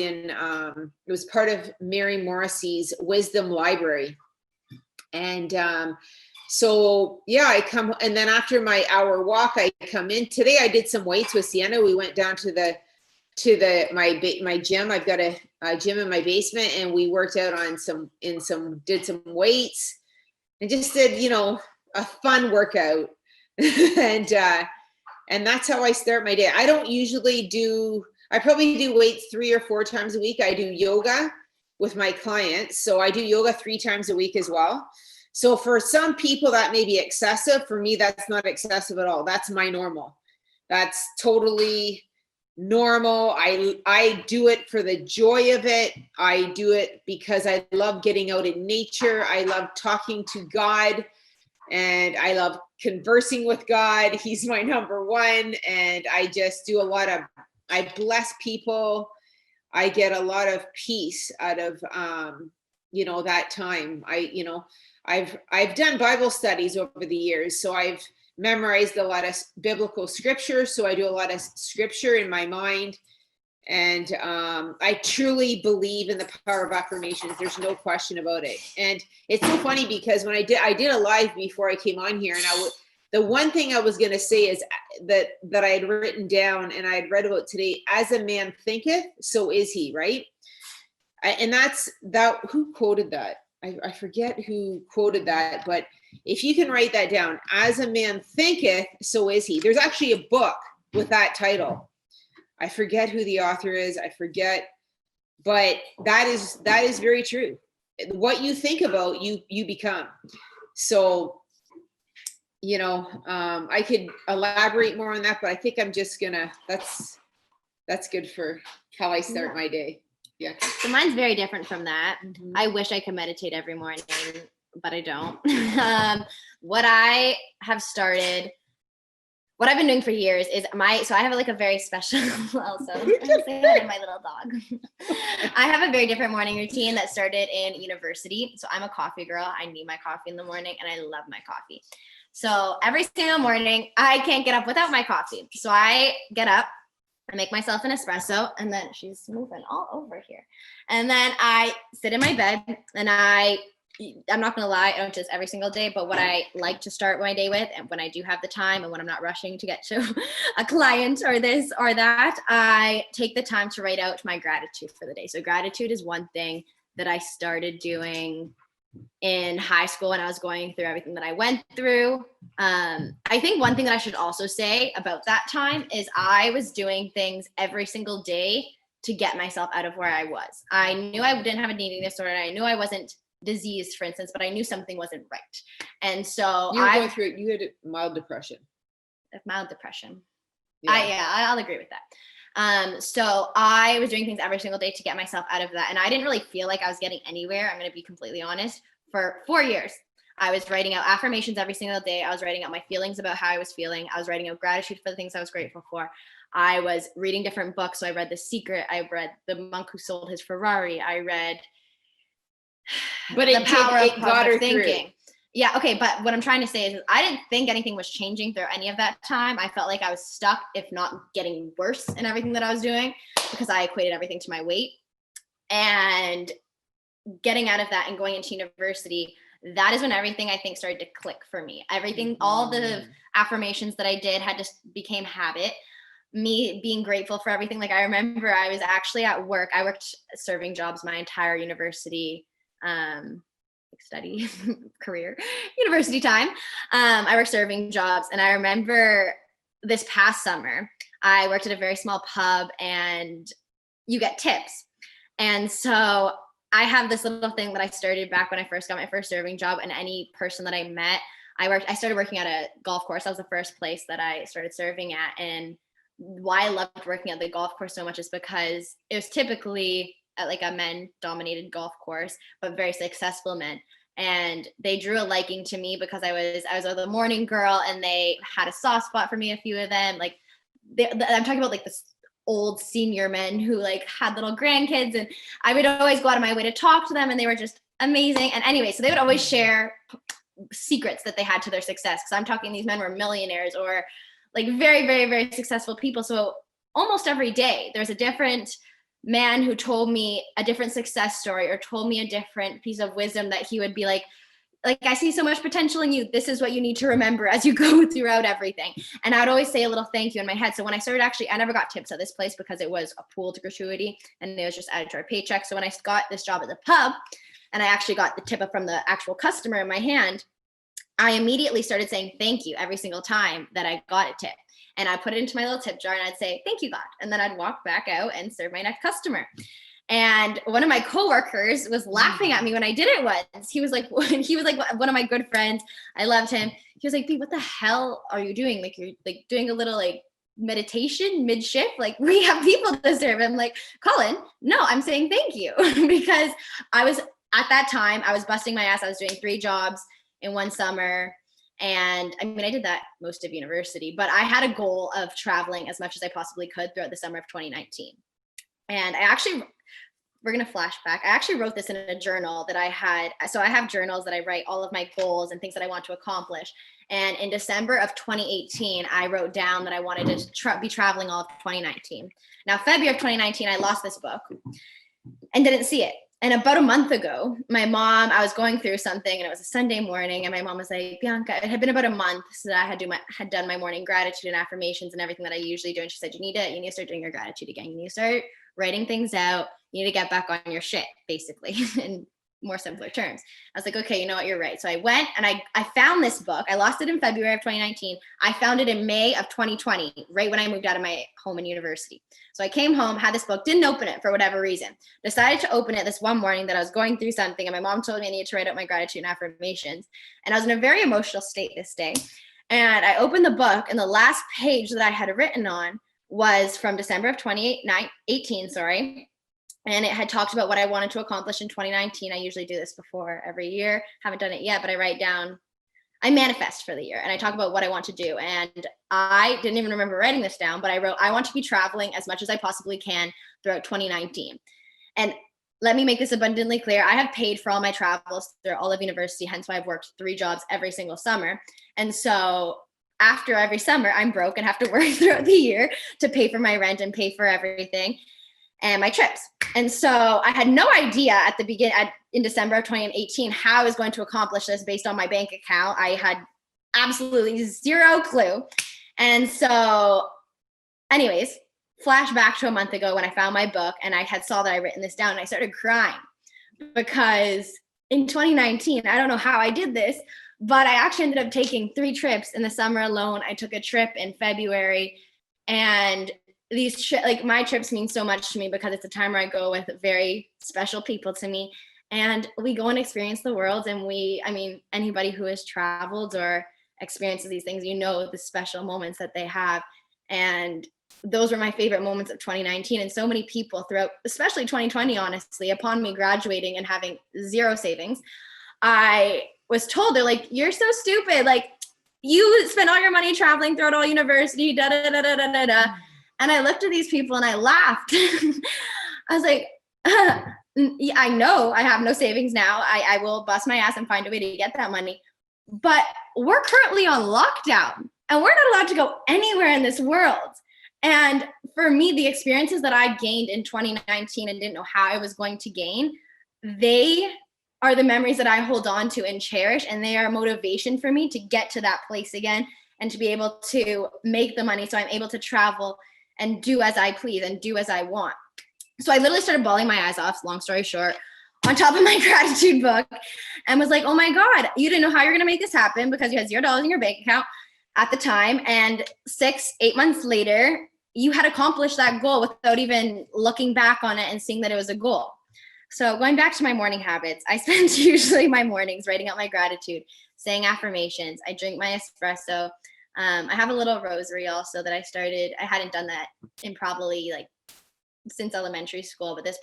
part of Mary Morrissey's Wisdom Library. And so yeah, I come, and then after my hour walk, I come in. Today I did some weights with Sienna. We went down to my gym. I've got a gym in my basement, and we worked out did some weights, and just did, a fun workout. And that's how I start my day. I probably do weights 3 or 4 times a week. I do yoga with my clients. So I do yoga 3 times a week as well. So for some people that may be excessive. For me, that's not excessive at all. That's my normal. That's totally normal. I do it for the joy of it. I do it because I love getting out in nature. I love talking to God. And I love conversing with God. He's my number one. And I just do I bless people. I get a lot of peace out of, that time. I've done Bible studies over the years. So I've memorized a lot of biblical scripture. So I do a lot of scripture in my mind. And I truly believe in the power of affirmations. There's no question about it. And it's so funny because when I did a live before I came on here, and the one thing I was going to say is that I had written down and I had read about today: as a man thinketh, so is he, right? And who quoted that? I forget who quoted that, but if you can write that down, as a man thinketh, so is he. There's actually a book with that title. I forget who the author is. But that is very true. What you think about, you become. So I could elaborate more on that, but I think I'm just gonna, that's good for how I start my day. Yeah. So mine's very different from that. Mm-hmm. I wish I could meditate every morning, but I don't. What I've been doing for years is so I have like a very special, also, say hi to my little dog. I have a very different morning routine that started in university. So I'm a coffee girl. I need my coffee in the morning and I love my coffee. So every single morning I can't get up without my coffee. So I get up, I make myself an espresso, and then she's moving all over here. And then I sit in my bed and I'm not gonna lie, I don't do this every single day, but what I like to start my day with, and when I do have the time and when I'm not rushing to get to a client or this or that, I take the time to write out my gratitude for the day. So gratitude is one thing that I started doing in high school when I was going through everything that I went through. I think one thing that I should also say about that time is I was doing things every single day to get myself out of where I was. I knew I didn't have an eating disorder. I knew I wasn't diseased, for instance, but I knew something wasn't right. And so you were going through it. You had mild depression. Mild depression. Yeah. I'll agree with that. So I was doing things every single day to get myself out of that. And I didn't really feel like I was getting anywhere. I'm going to be completely honest. For 4 years, I was writing out affirmations every single day. I was writing out my feelings about how I was feeling. I was writing out gratitude for the things I was grateful for. I was reading different books. So I read The Secret. I read The Monk Who Sold His Ferrari. I read The Power of Positive Thinking. Yeah, okay, but what I'm trying to say is I didn't think anything was changing through any of that time. I felt like I was stuck, if not getting worse in everything that I was doing, because I equated everything to my weight. And getting out of that and going into university, that is when everything I think started to click for me. Everything, all the affirmations that I did became habit. Me being grateful for everything. Like I remember I was actually at work. I worked serving jobs my entire university study career, university time. I worked serving jobs, and I remember this past summer I worked at a very small pub and you get tips. And so I have this little thing that I started back when I first got my first serving job, and any person that I met, I started working at a golf course. That was the first place that I started serving at. And why I loved working at the golf course so much is because it was typically at like a men dominated golf course, but very successful men. And they drew a liking to me because I was the morning girl, and they had a soft spot for me, a few of them. Like I'm talking about like this old senior men who like had little grandkids, and I would always go out of my way to talk to them, and they were just amazing. And anyway, so they would always share secrets that they had to their success, because I'm talking these men were millionaires or like very, very, very successful people. So almost every day there's a different man who told me a different success story or told me a different piece of wisdom that he would be like, I see so much potential in you. This is what you need to remember as you go throughout everything. And I would always say a little thank you in my head. So when I started, I never got tips at this place because it was a pooled gratuity and it was just added to our paycheck. So when I got this job at the pub and I actually got the tip from the actual customer in my hand, I immediately started saying thank you every single time that I got a tip. And I put it into my little tip jar and I'd say, thank you, God. And then I'd walk back out and serve my next customer. And one of my coworkers was laughing at me when I did it once. He was like one of my good friends. I loved him. He was like, B, what the hell are you doing? Like, you're like doing a little like meditation mid-shift. Like, we have people to serve. I'm like, Colin, no, I'm saying thank you. Because I was at that time, I was busting my ass. I was doing 3 jobs in one summer. And I mean, I did that most of university, but I had a goal of traveling as much as I possibly could throughout the summer of 2019. And we're going to flash back. I actually wrote this in a journal that I had. So I have journals that I write all of my goals and things that I want to accomplish. And in December of 2018, I wrote down that I wanted to be traveling all of 2019. Now, February of 2019, I lost this book and didn't see it. And about a month ago, my mom, I was going through something and it was a Sunday morning, and my mom was like, Bianca, it had been about a month since I had done my morning gratitude and affirmations and everything that I usually do. And she said, you need to start doing your gratitude again. You need to start writing things out. You need to get back on your shit, basically, in more simpler terms. I was like, okay, you know what, you're right. So I went and I found this book. I lost it in February of 2019. I found it in May of 2020, right when I moved out of my home and university. So I came home, had this book, didn't open it for whatever reason. Decided to open it this one morning that I was going through something, and my mom told me I needed to write out my gratitude and affirmations. And I was in a very emotional state this day. And I opened the book, and the last page that I had written on was from December of 2018, sorry. And it had talked about what I wanted to accomplish in 2019. I usually do this before every year. Haven't done it yet, but I write down, I manifest for the year, and I talk about what I want to do. And I didn't even remember writing this down, but I wrote, I want to be traveling as much as I possibly can throughout 2019. And let me make this abundantly clear. I have paid for all my travels through all of university, hence why I've worked 3 jobs every single summer. And so after every summer, I'm broke and have to work throughout the year to pay for my rent and pay for everything and my trips. And so I had no idea at the beginning, in December of 2018, how I was going to accomplish this based on my bank account. I had absolutely zero clue. And so anyways, flash back to a month ago when I found my book and I had saw that I written this down, and I started crying because in 2019, I don't know how I did this, but I actually ended up taking 3 trips in the summer alone. I took a trip in February, and these like my trips mean so much to me because it's a time where I go with very special people to me, and we go and experience the world. And I mean, anybody who has traveled or experiences these things, you know, the special moments that they have. And those were my favorite moments of 2019. And so many people throughout, especially 2020, honestly, upon me graduating and having 0 savings, I was told, they're like, you're so stupid. Like, you spent all your money traveling throughout all university, da da da da da da da. And I looked at these people and I laughed. I was like, I know I have no savings now. I will bust my ass and find a way to get that money. But we're currently on lockdown and we're not allowed to go anywhere in this world. And for me, the experiences that I gained in 2019 and didn't know how I was going to gain, they are the memories that I hold on to and cherish. And they are motivation for me to get to that place again and to be able to make the money so I'm able to travel and do as I please and do as I want. So I literally started bawling my eyes off, long story short, on top of my gratitude book, and was like, oh my God, you didn't know how you're going to make this happen because you had $0 in your bank account at the time. And 6-8 months later, you had accomplished that goal without even looking back on it and seeing that it was a goal. So going back to my morning habits, I spend usually my mornings writing out my gratitude, saying affirmations. I drink my espresso. I have a little rosary also that I started. I hadn't done that in probably like since elementary school, but this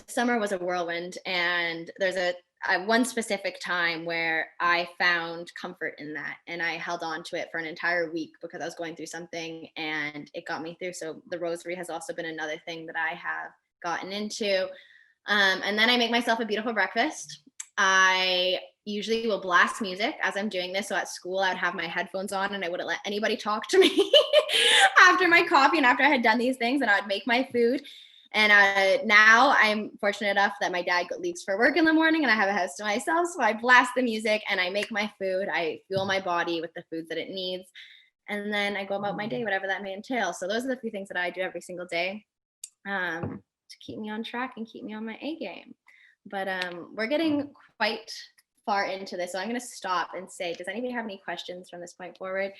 summer was a whirlwind. And there's one specific time where I found comfort in that, and I held on to it for an entire week because I was going through something and it got me through. So the rosary has also been another thing that I have gotten into. And then I make myself a beautiful breakfast. I usually will blast music as I'm doing this. So at school, I would have my headphones on and I wouldn't let anybody talk to me after my coffee and after I had done these things, and I would make my food. And now I'm fortunate enough that my dad leaves for work in the morning and I have a house to myself. So I blast the music and I make my food. I fuel my body with the foods that it needs. And then I go about my day, whatever that may entail. So those are the few things that I do every single day to keep me on track and keep me on my A game. But we're getting quite far into this. So I'm going to stop and say, does anybody have any questions from this point forward?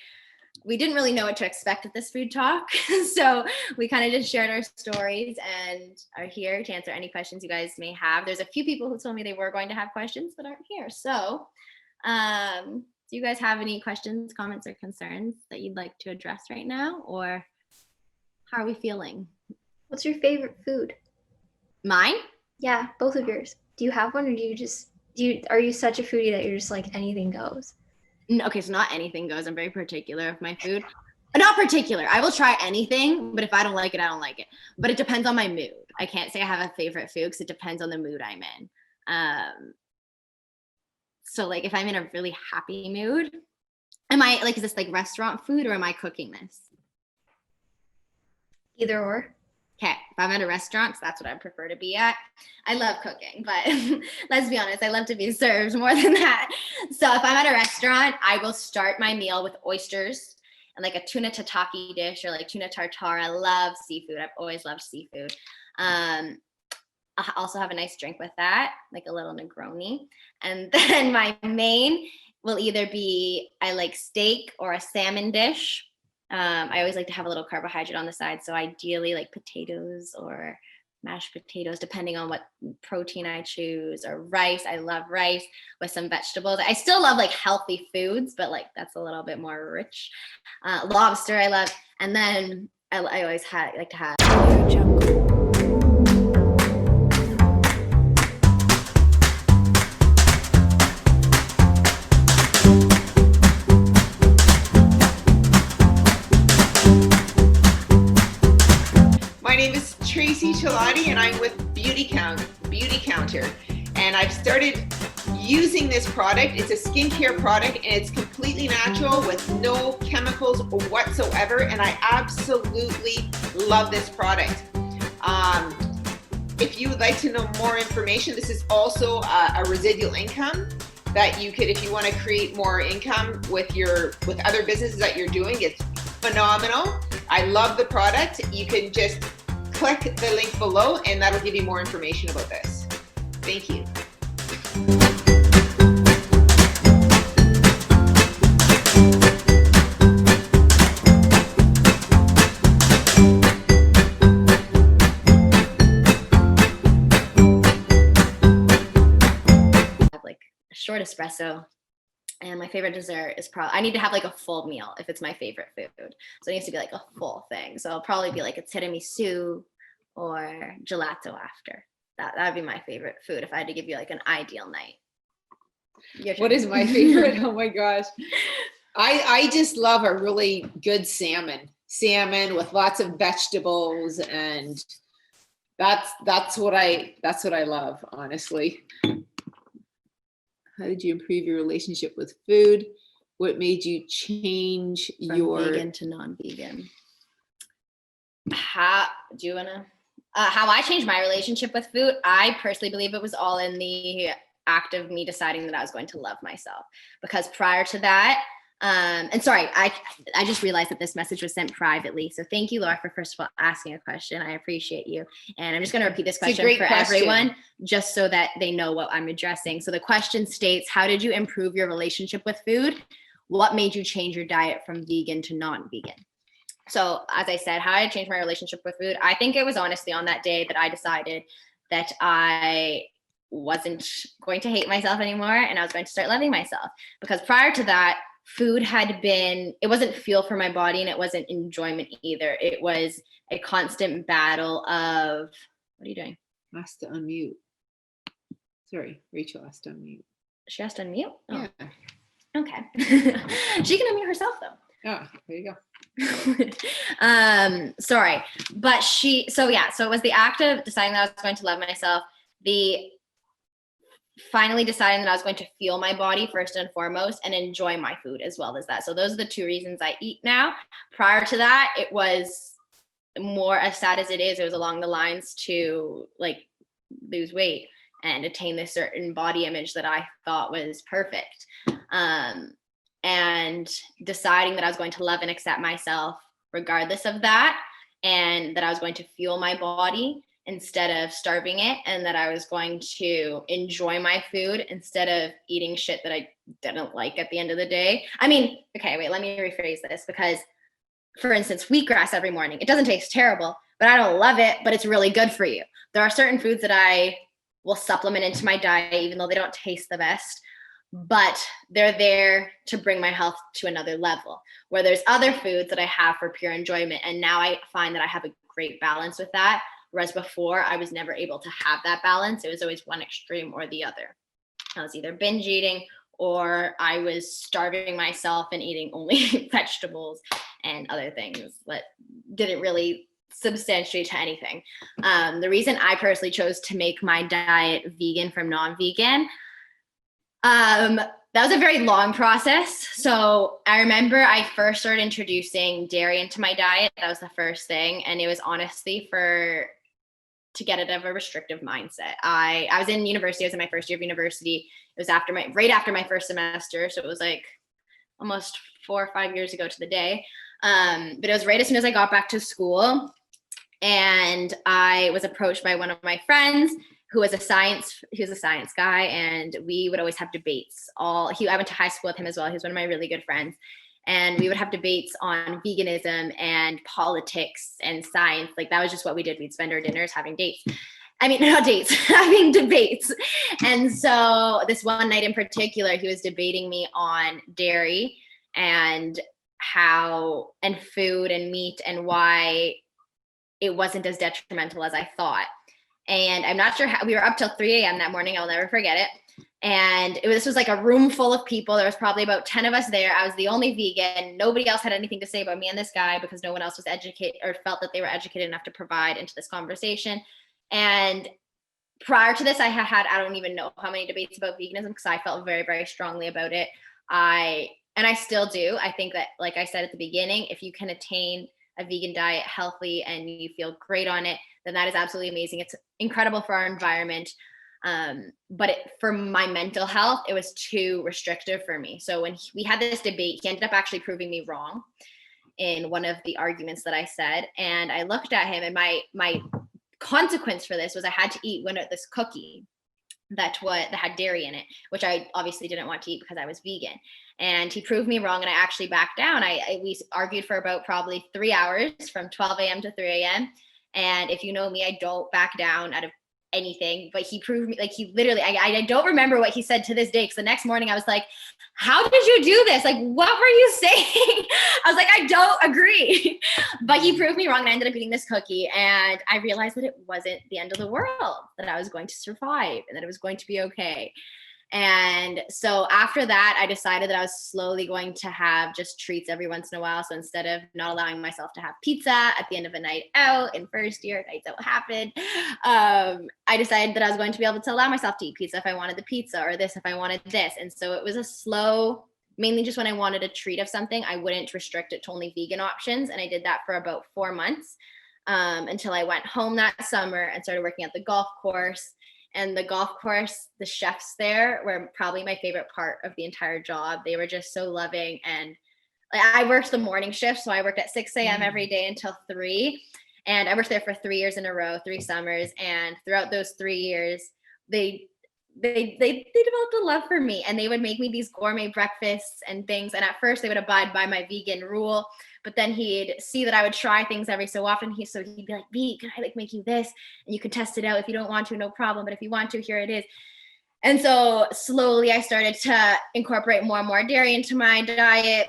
We didn't really know what to expect at this food talk. So we kind of just shared our stories and are here to answer any questions you guys may have. There's a few people who told me they were going to have questions but aren't here. So do you guys have any questions, comments, or concerns that you'd like to address right now? Or how are we feeling? What's your favorite food? Mine? Yeah, both of yours. Do you have one, or are you such a foodie that you're just like anything goes? Okay, so not anything goes. I'm very particular of my food. Not particular. I will try anything, but if I don't like it, I don't like it. But it depends on my mood. I can't say I have a favorite food because it depends on the mood I'm in. So like if I'm in a really happy mood, is this like restaurant food or am I cooking this? Either or. Okay, if I'm at a restaurant, that's what I prefer to be at. I love cooking, but let's be honest, I love to be served more than that. So if I'm at a restaurant, I will start my meal with oysters and like a tuna tataki dish or like tuna tartare. I love seafood. I've always loved seafood. I also have a nice drink with that, like a little Negroni. And then my main will either be, I like steak or a salmon dish. I always like to have a little carbohydrate on the side. So ideally like potatoes or mashed potatoes, depending on what protein I choose, or rice. I love rice with some vegetables. I still love like healthy foods, but like that's a little bit more rich. Lobster I love. And then I always like to have My name is Tracey Celotti, and I'm with Beauty Counter. And I've started using this product. It's a skincare product, and it's completely natural with no chemicals whatsoever. And I absolutely love this product. If you would like to know more information, this is also a residual income that you could, if you want to create more income with other businesses that you're doing. It's phenomenal. I love the product. You can just click the link below and that'll give you more information about this. Thank you. I have like a short espresso. And my favorite dessert is probably, I need to have like a full meal if it's my favorite food. So it needs to be like a full thing. So it'll probably be like a tiramisu or gelato after. That would be my favorite food if I had to give you like an ideal night. What is my favorite? Oh my gosh. I just love a really good salmon with lots of vegetables, and that's what I love, honestly. How did you improve your relationship with food? What made you change From vegan to non-vegan? How I changed my relationship with food? I personally believe it was all in the act of me deciding that I was going to love myself. Because prior to that, and sorry, I just realized that this message was sent privately. So thank you, Laura, for first of all asking a question. I appreciate you. And I'm just going to repeat this question for everyone, just so that they know what I'm addressing. So the question states, how did you improve your relationship with food? What made you change your diet from vegan to non-vegan? So as I said, how I changed my relationship with food, I think it was honestly on that day that I decided that I wasn't going to hate myself anymore and I was going to start loving myself. Because prior to that, food it wasn't fuel for my body and it wasn't enjoyment either. It was a constant battle of, what are you doing? Asked to unmute. Sorry, Rachel asked to unmute. She asked to unmute? Oh. Yeah. Okay. She can unmute herself though. Oh, there you go. Sorry, but so it was the act of deciding that I was going to love myself, the finally deciding that I was going to feel my body first and foremost and enjoy my food as well as that. So those are the two reasons I eat now. Prior to that, it was more, as sad as it is, it was along the lines to like lose weight and attain this certain body image that I thought was perfect. And deciding that I was going to love and accept myself regardless of that, and that I was going to fuel my body instead of starving it, and that I was going to enjoy my food instead of eating shit that I didn't like at the end of the day. I mean, okay, wait, let me rephrase this, because for instance, wheatgrass every morning, it doesn't taste terrible, but I don't love it, but it's really good for you. There are certain foods that I will supplement into my diet, even though they don't taste the best, but they're there to bring my health to another level, where there's other foods that I have for pure enjoyment. And now I find that I have a great balance with that. Whereas before I was never able to have that balance. It was always one extreme or the other. I was either binge eating or I was starving myself and eating only vegetables and other things that didn't really substantiate to anything. The reason I personally chose to make my diet vegan from non-vegan, that was a very long process. So I remember I first started introducing dairy into my diet. That was the first thing. And it was honestly to get out of a restrictive mindset. I was in university. I was in my first year of university. It was right after my first semester. So it was like almost 4 or 5 years ago to the day. But it was right as soon as I got back to school. And I was approached by one of my friends who was a science guy, and we would always have debates. I went to high school with him as well. He was one of my really good friends. And we would have debates on veganism and politics and science. Like that was just what we did. We'd spend our dinners having dates. I mean, not dates, having debates. And so this one night in particular, he was debating me on dairy and food and meat and why it wasn't as detrimental as I thought. And I'm not sure how, we were up till 3 a.m. that morning. I'll never forget it. And this was like a room full of people. There was probably about 10 of us there. I was the only vegan. Nobody else had anything to say about me and this guy because no one else was educated or felt that they were educated enough to provide into this conversation. And prior to this, I don't even know how many debates about veganism because I felt very, very strongly about it. And I still do. I think that, like I said at the beginning, if you can attain a vegan diet healthy and you feel great on it, then that is absolutely amazing. It's incredible for our environment. But for my mental health, it was too restrictive for me. So when we had this debate, he ended up actually proving me wrong in one of the arguments that I said. And I looked at him, and my consequence for this was I had to eat this cookie that had dairy in it, which I obviously didn't want to eat because I was vegan. And he proved me wrong, and I actually backed down. We argued for about probably 3 hours from 12 a.m. to 3 a.m. And if you know me, I don't back down out of anything, but he proved me, like he literally, I don't remember what he said to this day. Cause the next morning I was like, how did you do this? Like, what were you saying? I was like, I don't agree. But he proved me wrong, and I ended up eating this cookie. And I realized that it wasn't the end of the world, that I was going to survive and that it was going to be okay. And so after that, I decided that I was slowly going to have just treats every once in a while. So instead of not allowing myself to have pizza at the end of a night out in first year, nights out happened, I decided that I was going to be able to allow myself to eat pizza if I wanted the pizza, or this if I wanted this. And so it was a slow, mainly just when I wanted a treat of something, I wouldn't restrict it to only vegan options. And I did that for about 4 months until I went home that summer and started working at the golf course. And the golf course, the chefs there were probably my favorite part of the entire job. They were just so loving. And I worked the morning shift. So I worked at 6 a.m. every day until 3. And I worked there for 3 years in a row, 3 summers. And throughout those 3 years, they developed a love for me, and they would make me these gourmet breakfasts and things. And at first they would abide by my vegan rule, but then he'd see that I would try things every so often. So he'd be like, "V, can I make you this? And you can test it out. If you don't want to, no problem. But if you want to, here it is." And so slowly I started to incorporate more and more dairy into my diet.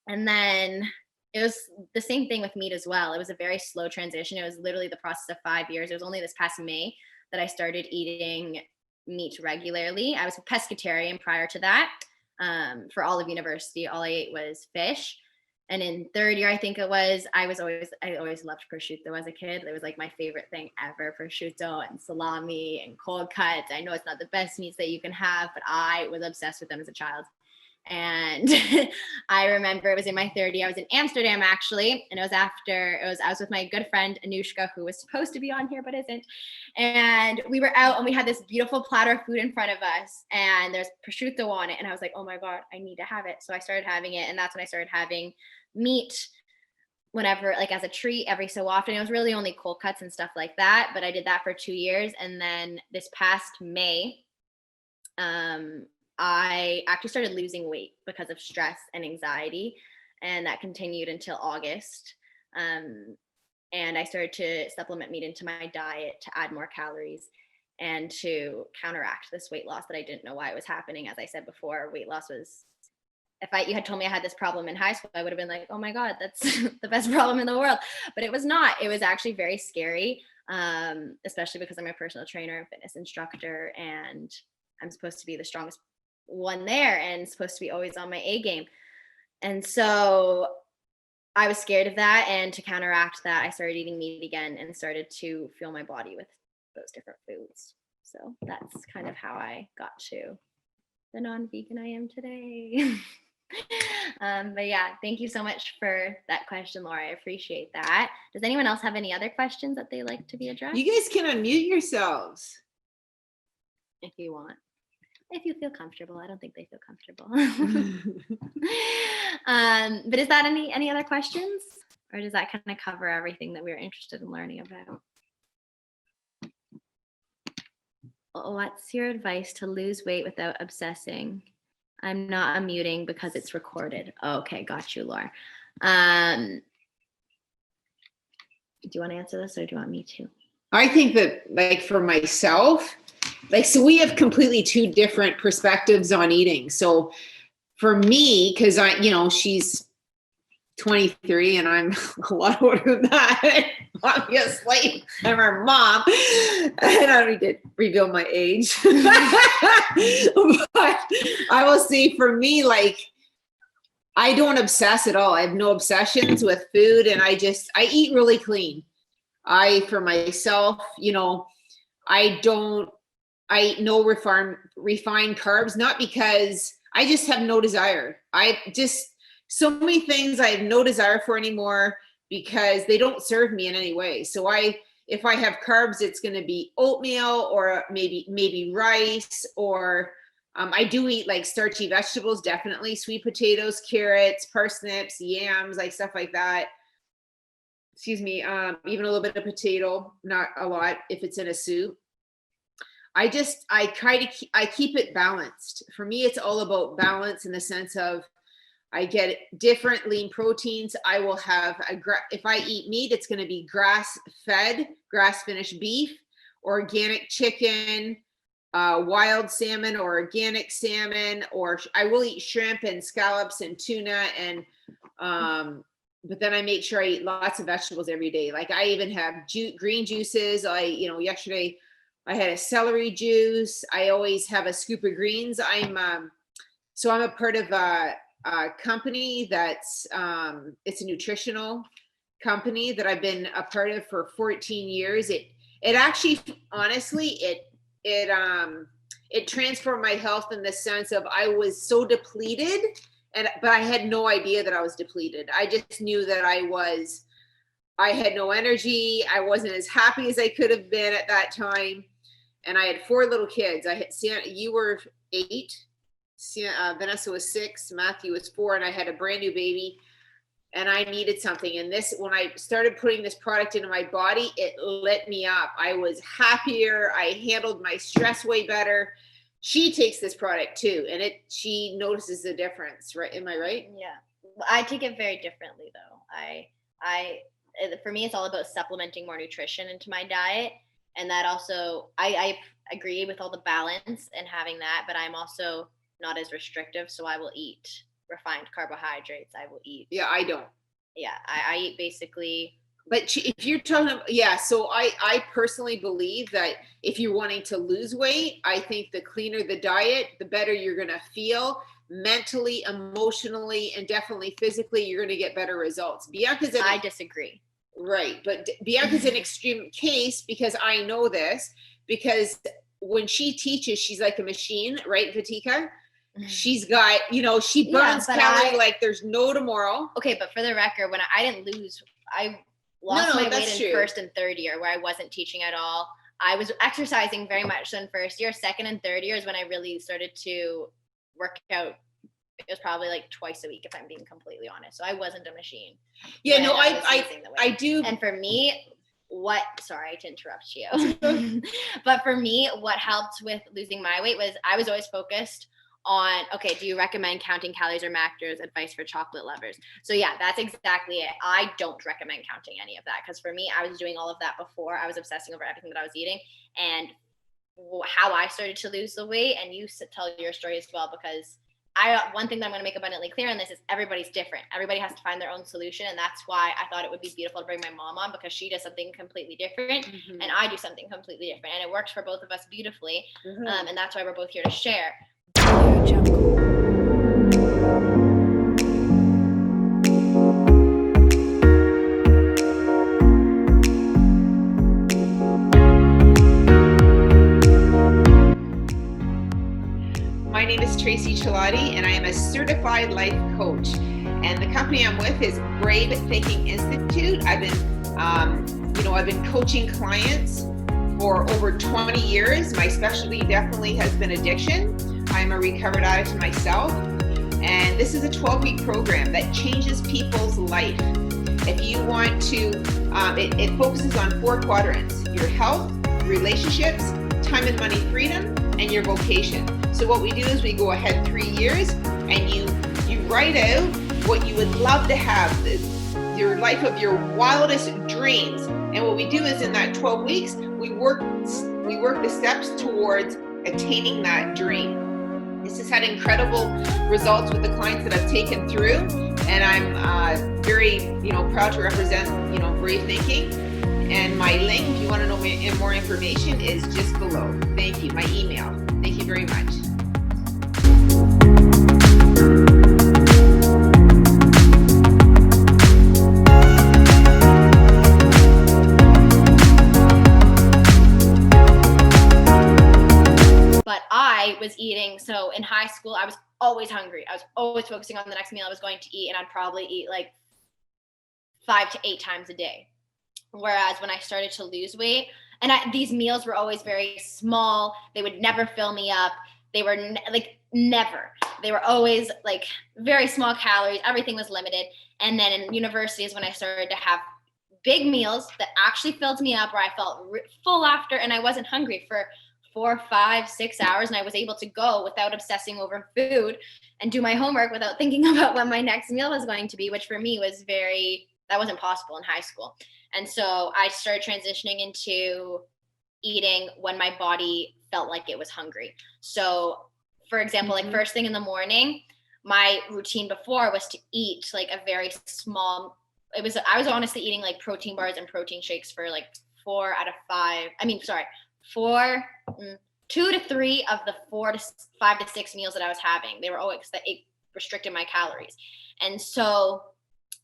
And then it was the same thing with meat as well. It was a very slow transition. It was literally the process of 5 years. It was only this past May that I started eating meat regularly. I was a pescatarian prior to that. For all of university, all I ate was fish. And in 3rd year, I think it was, I always loved prosciutto as a kid. It was like my favorite thing ever, prosciutto and salami and cold cuts. I know it's not the best meats that you can have, but I was obsessed with them as a child. And I remember it was in my 3rd year. I was in Amsterdam actually, and I was with my good friend Anushka, who was supposed to be on here but isn't. And we were out, and we had this beautiful platter of food in front of us, and there's prosciutto on it, and I was like, oh my god, I need to have it. So I started having it, and that's when I started having meat whenever, like as a treat every so often. It was really only cold cuts and stuff like that, but I did that for 2 years. And then this past May, I actually started losing weight because of stress and anxiety, and that continued until August. And I started to supplement meat into my diet to add more calories and to counteract this weight loss that I didn't know why it was happening. As I said before, weight loss was, you had told me I had this problem in high school, I would have been like, oh my God, that's the best problem in the world. But it was not. It was actually very scary, especially because I'm a personal trainer and fitness instructor, and I'm supposed to be the strongest one there and supposed to be always on my A game. And so I was scared of that. And to counteract that, I started eating meat again and started to fuel my body with those different foods. So that's kind of how I got to the non-vegan I am today. But yeah, thank you so much for that question, Laura. I appreciate that. Does anyone else have any other questions that they like to be addressed? You guys can unmute yourselves if you want. If you feel comfortable. I don't think they feel comfortable. But is that any other questions? Or does that kind of cover everything that we were interested in learning about? What's your advice to lose weight without obsessing? I'm not unmuting because it's recorded. Okay, got you, Laura. Do you want to answer this or do you want me to? I think that, like, for myself, like, so we have completely two different perspectives on eating. So for me, because she's 23 and I'm a lot older than that, obviously. I'm her mom. And I don't need to reveal my age. But I will say, for me, like, I don't obsess at all. I have no obsessions with food, and I eat really clean. For myself, I eat no refined carbs, not because I just have no desire. So many things I have no desire for anymore because they don't serve me in any way. So if I have carbs, it's going to be oatmeal or maybe rice, or I do eat like starchy vegetables, definitely sweet potatoes, carrots, parsnips, yams, like stuff like that. Excuse me, even a little bit of potato, not a lot if it's in a soup. I keep it balanced. For me, it's all about balance in the sense of I get different lean proteins. I will have if I eat meat, it's going to be grass-fed, grass-finished beef, organic chicken, wild salmon or organic salmon, or I will eat shrimp and scallops and tuna, and but then I make sure I eat lots of vegetables every day. Like, I even have green juices. Yesterday I had a celery juice. I always have a scoop of greens. I'm a part of a company that's it's a nutritional company that I've been a part of for 14 years. It actually, honestly, it transformed my health in the sense of I was so depleted, but I had no idea that I was depleted. I just knew that I had no energy. I wasn't as happy as I could have been at that time. And I had 4 little kids. You were 8. Vanessa was 6, Matthew was 4, and I had a brand new baby, and I needed something. And when I started putting this product into my body, it lit me up. I was happier. I handled my stress way better. She takes this product too, and she notices the difference, right? Am I right? Yeah, I take it very differently though. For me, it's all about supplementing more nutrition into my diet, and that also I agree with all the balance and having that, but I'm also not as restrictive, so I will eat refined carbohydrates. I will eat. Yeah, I don't. Yeah, I eat basically. But if you're talking, so I personally believe that if you're wanting to lose weight, I think the cleaner the diet, the better you're going to feel mentally, emotionally, and definitely physically. You're going to get better results. I disagree. Right, but Bianca's an extreme case because I know this, because when she teaches, she's like a machine, right, Vatika? She's got, she burns calories like there's no tomorrow. Okay, but for the record, when I didn't lose, I lost my weight in first and third year where I wasn't teaching at all. I was exercising very much in first year. Second and third year is when I really started to work out. It was probably like twice a week, if I'm being completely honest. So I wasn't a machine. Yeah, no, I do. And for me, sorry to interrupt you, but for me, what helped with losing my weight was I was always focused on, okay, do you recommend counting calories or macros? Advice for chocolate lovers. So yeah, that's exactly it. I don't recommend counting any of that, because for me, I was doing all of that before. I was obsessing over everything that I was eating, and how I started to lose the weight. And you tell your story as well, because one thing that I'm going to make abundantly clear on this is everybody's different. Everybody has to find their own solution. And that's why I thought it would be beautiful to bring my mom on, because she does something completely different and I do something completely different. And it works for both of us beautifully. And that's why we're both here to share. My name is Tracey Celotti, and I am a certified life coach. And the company I'm with is Brave Thinking Institute. I've been coaching clients for over 20 years. My specialty definitely has been addiction. I'm a recovered addict myself. And this is a 12-week program that changes people's life. If you want to, it focuses on 4 quadrants: your health, relationships, time and money freedom, and your vocation. So what we do is we go ahead 3 years, and you write out what you would love to have, your life of your wildest dreams. And what we do is in that 12 weeks, we work the steps towards attaining that dream. This has had incredible results with the clients that I've taken through, and I'm very, proud to represent, Brave Thinking. And my link, if you want to know more information, is just below. Thank you. My email. Thank you very much. But I was eating, so in high school, I was always hungry. I was always focusing on the next meal I was going to eat, and I'd probably eat like 5 to 8 times a day. Whereas when I started to lose weight, and these meals were always very small, they would never fill me up. They were never. They were always like very small calories. Everything was limited. And then in university is when I started to have big meals that actually filled me up, where I felt full after, and I wasn't hungry for 4, 5, 6 hours, and I was able to go without obsessing over food and do my homework without thinking about what my next meal was going to be, which for me was that wasn't possible in high school. And so I started transitioning into eating when my body felt like it was hungry. So for example, like first thing in the morning, my routine before was to eat like a very small, I was honestly eating like protein bars and protein shakes for like 2 to 3 of the 4 to 5 to 6 meals that I was having. They were always, it restricted my calories. And so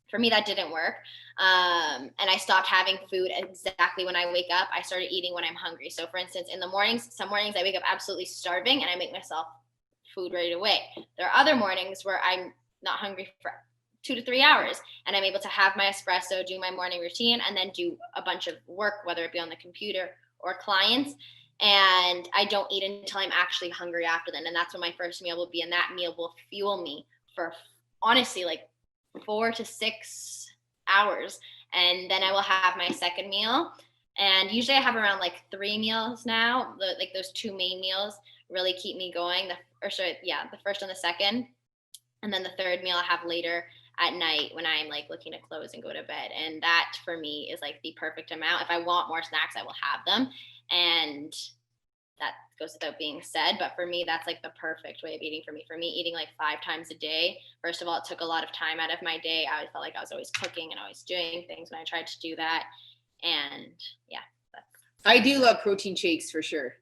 for me, that didn't work. And I stopped having food exactly when I wake up. I started eating when I'm hungry. So for instance, in the mornings, some mornings I wake up absolutely starving and I make myself food right away. There are other mornings where I'm not hungry for 2 to 3 hours, and I'm able to have my espresso, do my morning routine, and then do a bunch of work, whether it be on the computer or clients. And I don't eat until I'm actually hungry after then. And that's when my first meal will be. And that meal will fuel me for honestly like 4 to 6 hours. And then I will have my second meal. And usually I have around like 3 meals now. Like those 2 main meals really keep me going. The first and the second. And then the third meal I have later at night when I'm like looking to close and go to bed. And that for me is like the perfect amount. If I want more snacks, I will have them. And that goes without being said. But for me, that's like the perfect way of eating for me. For me, eating like 5 times a day, first of all, it took a lot of time out of my day. I felt like I was always cooking and always doing things when I tried to do that. And yeah. I do love protein shakes for sure.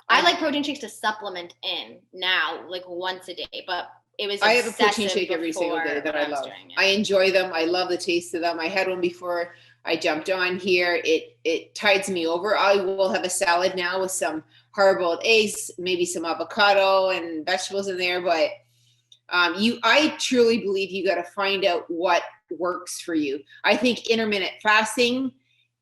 I like protein shakes to supplement in now, like once a day. But I have a protein shake every single day that I love. I enjoy them. I love the taste of them. I had one before I jumped on here. It tides me over. I will have a salad now with some hard-boiled eggs, maybe some avocado and vegetables in there. But I truly believe you got to find out what works for you. I think intermittent fasting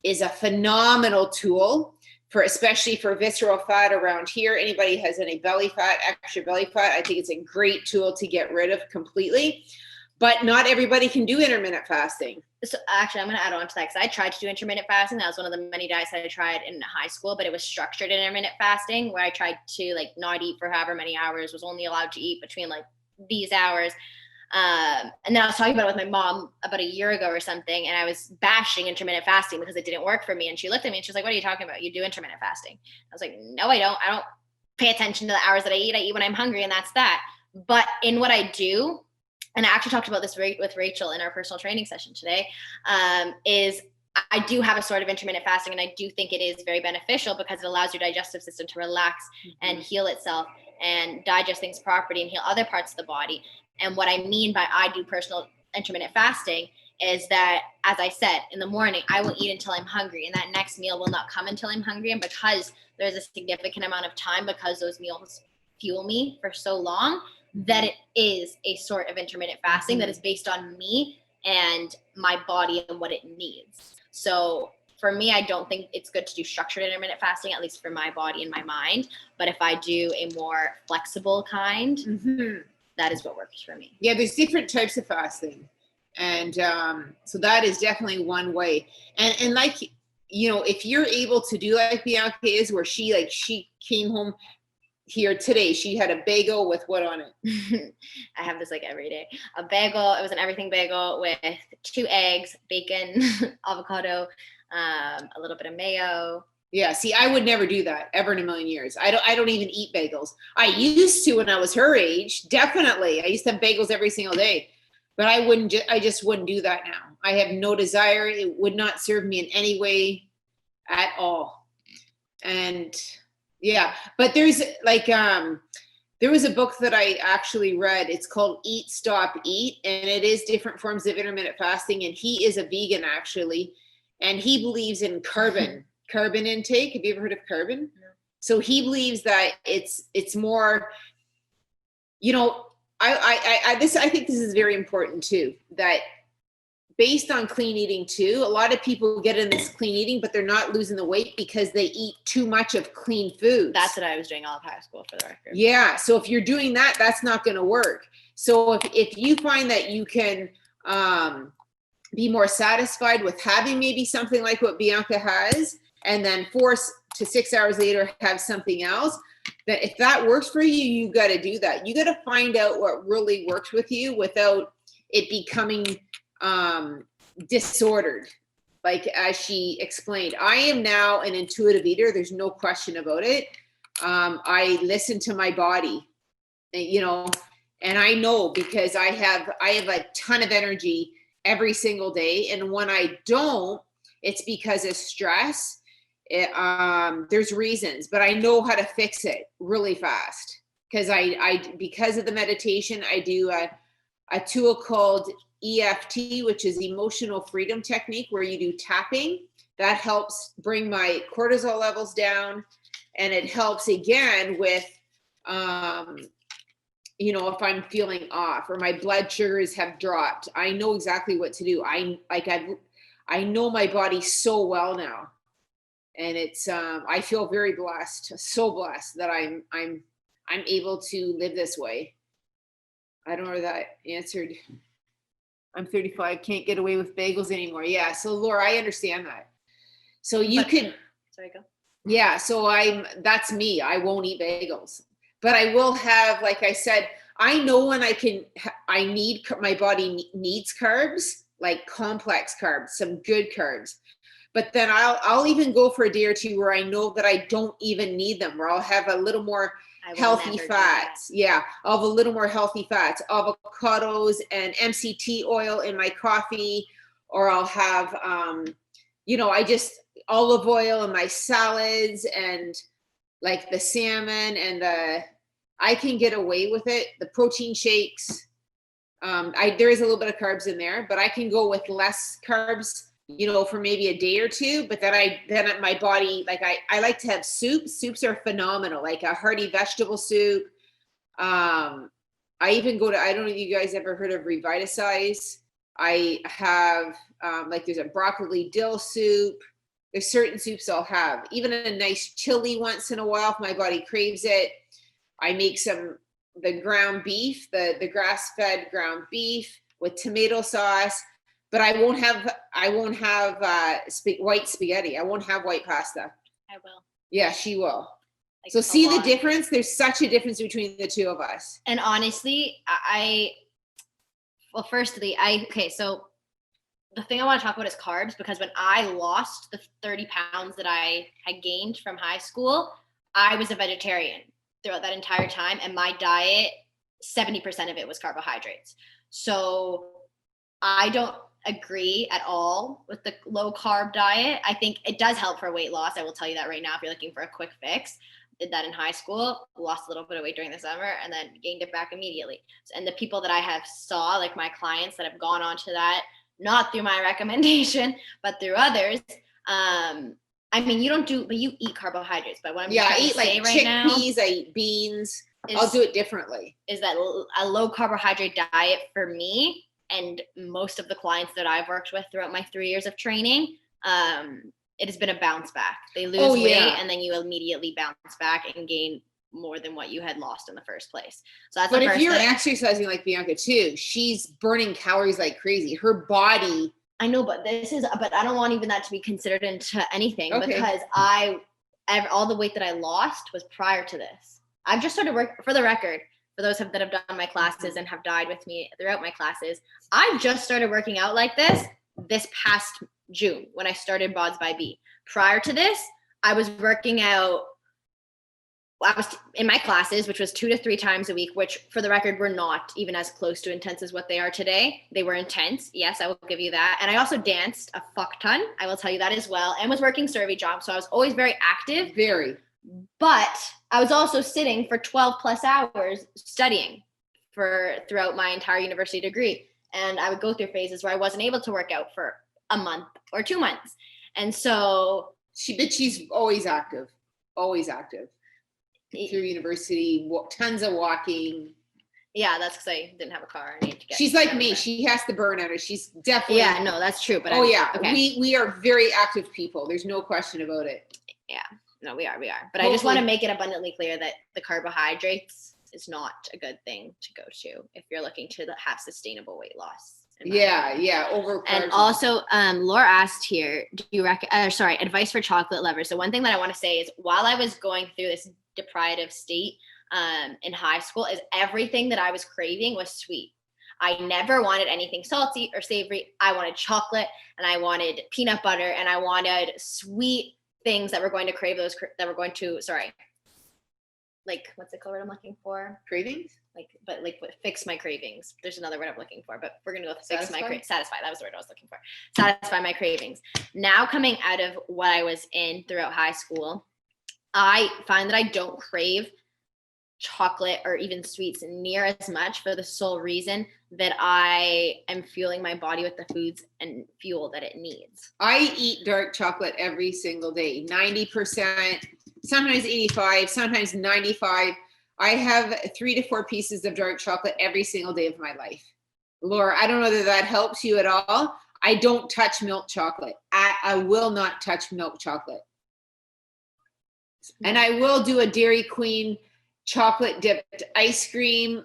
is a phenomenal tool especially for visceral fat around here. Anybody has any belly fat, extra belly fat, I think it's a great tool to get rid of completely. But not everybody can do intermittent fasting. So actually, I'm going to add on to that because I tried to do intermittent fasting. That was one of the many diets that I tried in high school, but it was structured intermittent fasting where I tried to like not eat for however many hours, was only allowed to eat between like these hours. And then I was talking about it with my mom about a year ago or something, and I was bashing intermittent fasting because it didn't work for me. And she looked at me and she was like, "What are you talking about? You do intermittent fasting?" I was like, "No, I don't. I don't pay attention to the hours that I eat. I eat when I'm hungry, and that's that." But in what I do, and I actually talked about this with Rachel in our personal training session today, is I do have a sort of intermittent fasting, and I do think it is very beneficial because it allows your digestive system to relax and heal itself and digest things properly and heal other parts of the body. And what I mean by I do personal intermittent fasting is that, as I said, in the morning, I will eat until I'm hungry, and that next meal will not come until I'm hungry. And because there's a significant amount of time, because those meals fuel me for so long, that it is a sort of intermittent fasting that is based on me and my body and what it needs. So for me, I don't think it's good to do structured intermittent fasting, at least for my body and my mind. But if I do a more flexible kind, that is what works for me. Yeah, there's different types of fasting. And so that is definitely one way. And like, you know, if you're able to do like Bianca is, where she came home, here today. She had a bagel with what on it? I have this like every day. A bagel. It was an everything bagel with 2 eggs, bacon, avocado, a little bit of mayo. Yeah. See, I would never do that ever in a million years. I don't even eat bagels. I used to when I was her age. Definitely. I used to have bagels every single day, but I just wouldn't do that now. I have no desire. It would not serve me in any way at all. And yeah, but there's like, there was a book that I actually read. It's called Eat, Stop, Eat. And it is different forms of intermittent fasting. And he is a vegan actually. And he believes in carbon intake. Have you ever heard of carbon? No. So he believes that it's more, you know, I think this is very important too, that based on clean eating too, a lot of people get in this clean eating, but they're not losing the weight because they eat too much of clean foods. That's what I was doing all of high school, for the record. Yeah. So if you're doing that, that's not going to work. So if you find that you can be more satisfied with having maybe something like what Bianca has, and then 4 to 6 hours later have something else, that if that works for you, you got to do that. You got to find out what really works with you without it becoming disordered. Like as she explained, I am now an intuitive eater. There's no question about it. I listen to my body, you know, and I know because I have a ton of energy every single day. And when I don't, it's because of stress. There's reasons, but I know how to fix it really fast because because of the meditation, I do a tool called EFT, which is emotional freedom technique, where you do tapping. That helps bring my cortisol levels down, and it helps again with, you know, if I'm feeling off or my blood sugars have dropped, I know exactly what to do. I know my body so well now. And it's, I feel very blessed, so blessed that I'm able to live this way. I don't know if that answered. I'm 35, can't get away with bagels anymore. Yeah. So Laura, I understand that. So sorry, go. Yeah. So that's me. I won't eat bagels, but I will have, like I said, I know when my body needs carbs, like complex carbs, some good carbs. But then I'll even go for a day or two where I know that I don't even need them, where I'll have a little more healthy fats. Yeah, I'll have a little more healthy fats, avocados and MCT oil in my coffee, or I'll have, you know, olive oil in my salads and like the salmon and I can get away with it. The protein shakes, there is a little bit of carbs in there, but I can go with less carbs, you know, for maybe a day or two, but then my body, like I like to have soups are phenomenal, like a hearty vegetable soup. I even go to, I don't know if you guys ever heard of Revitasize. I have, like there's a broccoli dill soup. There's certain soups I'll have, even a nice chili once in a while if my body craves it. I make the ground beef, the grass-fed ground beef with tomato sauce. But I won't have white spaghetti. I won't have white pasta. I will. Yeah, she will. Like, so see the difference? There's such a difference between the two of us. And honestly, so the thing I want to talk about is carbs, because when I lost the 30 pounds that I had gained from high school, I was a vegetarian throughout that entire time. And my diet, 70% of it was carbohydrates. So I don't agree at all with the low carb diet. I think it does help for weight loss. I will tell you that right now, if you're looking for a quick fix. Did that in high school, lost a little bit of weight during the summer, and then gained it back immediately. And the people that I have saw, like my clients that have gone on to that, not through my recommendation, but through others. I mean, you eat carbohydrates, but what I'm trying to say right now, chickpeas, I eat beans. I'll do it differently. Is that a low carbohydrate diet for me? And most of the clients that I've worked with throughout my 3 years of training, it has been a bounce back. They lose weight and then you immediately bounce back and gain more than what you had lost in the first place. So that's but if you're exercising like Bianca too, she's burning calories like crazy. Her body. I know, but I don't want even that to be considered into anything because all the weight that I lost was prior to this. I've just started work for the record. For those that have done my classes and have died with me throughout my classes, I've just started working out like this past June when I started Bods by B. Prior to this, I was working out. I was in my classes, which was 2 to 3 times a week, which for the record were not even as close to intense as what they are today. They were intense. Yes, I will give you that. And I also danced a fuck ton. I will tell you that as well. And was working survey jobs. So I was always very active. Very. But I was also sitting for 12 plus hours studying throughout my entire university degree. And I would go through phases where I wasn't able to work out for a month or 2 months. And so she's always active. Through university, tons of walking. Yeah, that's because I didn't have a car. I need to get. She's like me. She has to burn out. She's definitely. Yeah, no, that's true. But okay. We are very active people. There's no question about it. Yeah, no, we are. But hopefully. I just want to make it abundantly clear that the carbohydrates is not a good thing to go to if you're looking to have sustainable weight loss. Yeah. And also, Laura asked here, do you advice for chocolate lovers? So one thing that I want to say is while I was going through this deprivative state in high school, is everything that I was craving was sweet. I never wanted anything salty or savory. I wanted chocolate and I wanted peanut butter and I wanted sweet things that were going to crave those, that were going to, like, what's the word I'm looking for? Cravings? Fix my cravings. There's another word I'm looking for, but we're going to go with satisfy. That was the word I was looking for. Satisfy my cravings. Now coming out of what I was in throughout high school, I find that I don't crave chocolate or even sweets near as much for the sole reason that I am fueling my body with the foods and fuel that it needs. I eat dark chocolate every single day, 90%, sometimes 85, sometimes 95. I have 3 to 4 pieces of dark chocolate every single day of my life. Laura, I don't know whether that helps you at all. I don't touch milk chocolate. I will not touch milk chocolate. And I will do a Dairy Queen chocolate dipped ice cream,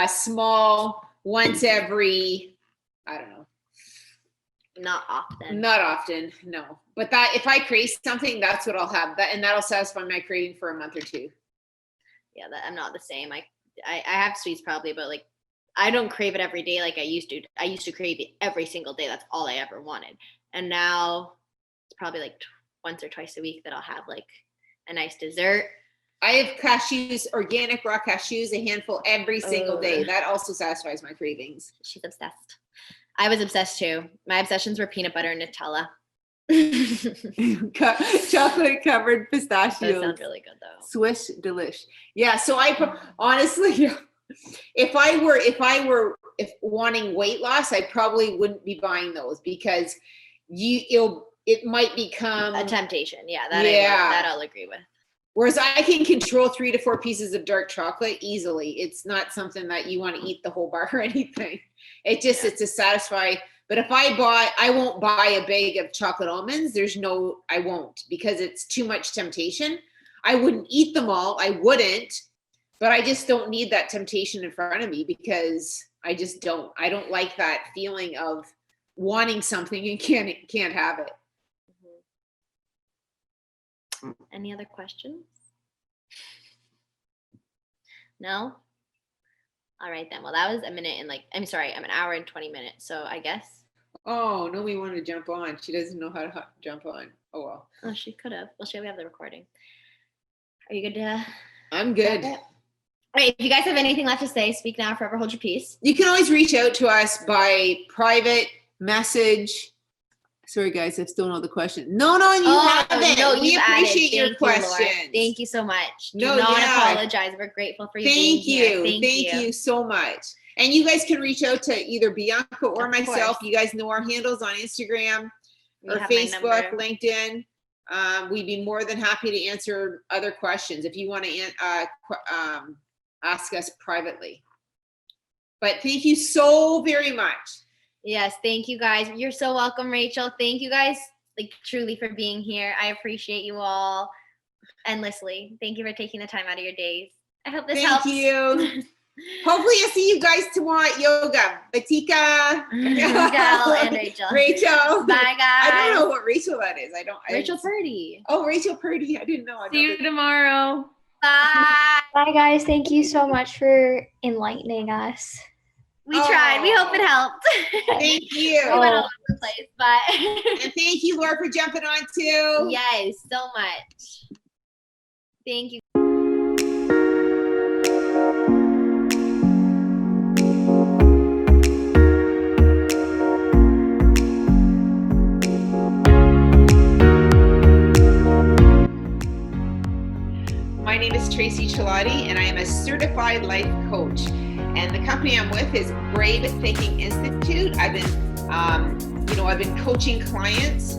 small, once every, I don't know. Not often, no. But that if I crave something, that's what I'll have. And that'll satisfy my craving for a month or 2. Yeah, I'm not the same. I have sweets probably, but like I don't crave it every day like I used to. I used to crave it every single day. That's all I ever wanted. And now it's probably like once or twice a week that I'll have like a nice dessert. I have cashews, organic raw cashews, a handful every single day. That also satisfies my cravings. She's obsessed. I was obsessed too. My obsessions were peanut butter and Nutella. Chocolate covered pistachios. That sounds really good though. Swish delish. Yeah. So I honestly, if I were wanting weight loss, I probably wouldn't be buying those because it might become a temptation. Yeah. That I'll agree with. Whereas I can control 3 to 4 pieces of dark chocolate easily. It's not something that you want to eat the whole bar or anything. It's to satisfy. But if I won't buy a bag of chocolate almonds. I won't because it's too much temptation. I wouldn't eat them all. I wouldn't, but I just don't need that temptation in front of me because I just don't. I don't like that feeling of wanting something and can't have it. Any other questions? No? All right then. Well, that was an hour and 20 minutes. So I guess. Oh, no, we want to jump on. She doesn't know how to jump on. Oh, well. Oh, she could have. Well, we have the recording. Are you good to? I'm good. All right. If you guys have anything left to say, speak now, forever hold your peace. You can always reach out to us by private message. Sorry, guys, I still know the question. No, you haven't. No, we appreciate your questions. Thank you so much. Do not apologize. We're grateful for you being here. Thank you so much. And you guys can reach out to either Bianca or myself. You guys know our handles on Instagram or Facebook, LinkedIn. We'd be more than happy to answer other questions if you want to ask us privately. But thank you so very much. Yes, thank you guys. You're so welcome, Rachel. Thank you guys, truly for being here. I appreciate you all endlessly. Thank you for taking the time out of your days. I hope this helps. Thank you. Hopefully I'll see you guys tomorrow at yoga. Batika. Miguel and Rachel. Rachel. Bye, guys. I don't know what Rachel that is. Rachel Purdy. Oh, Rachel Purdy. I didn't know. See you tomorrow. Bye. Bye, guys. Thank you so much for enlightening us. We tried. We hope it helped. Thank you. We went all over the place, but And thank you, Laura, for jumping on too. yes, so much. Thank you. My name is Tracey Celotti, and I am a certified life coach. And the company I'm with is Brave Thinking Institute. I've been coaching clients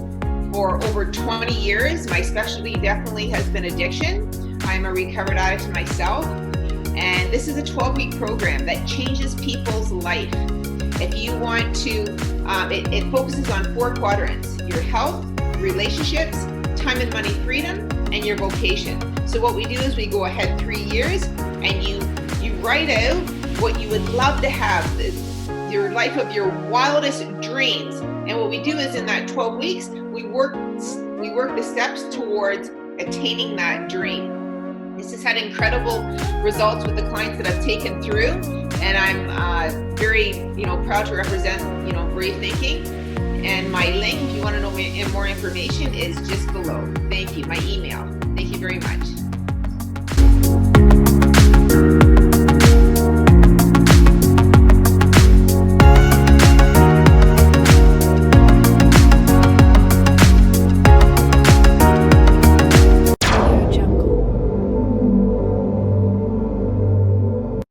for over 20 years. My specialty definitely has been addiction. I'm a recovered addict myself. And this is a 12-week program that changes people's life. If you want to, it focuses on 4 quadrants: your health, relationships, time and money freedom, and your vocation. So what we do is we go ahead 3 years and you write out what you would love to have, your life of your wildest dreams. And what we do is in that 12 weeks, we work the steps towards attaining that dream. This has had incredible results with the clients that I've taken through, and I'm very proud to represent Brave Thinking. And my link, if you want to know more information, is just below. Thank you. My email. Thank you very much.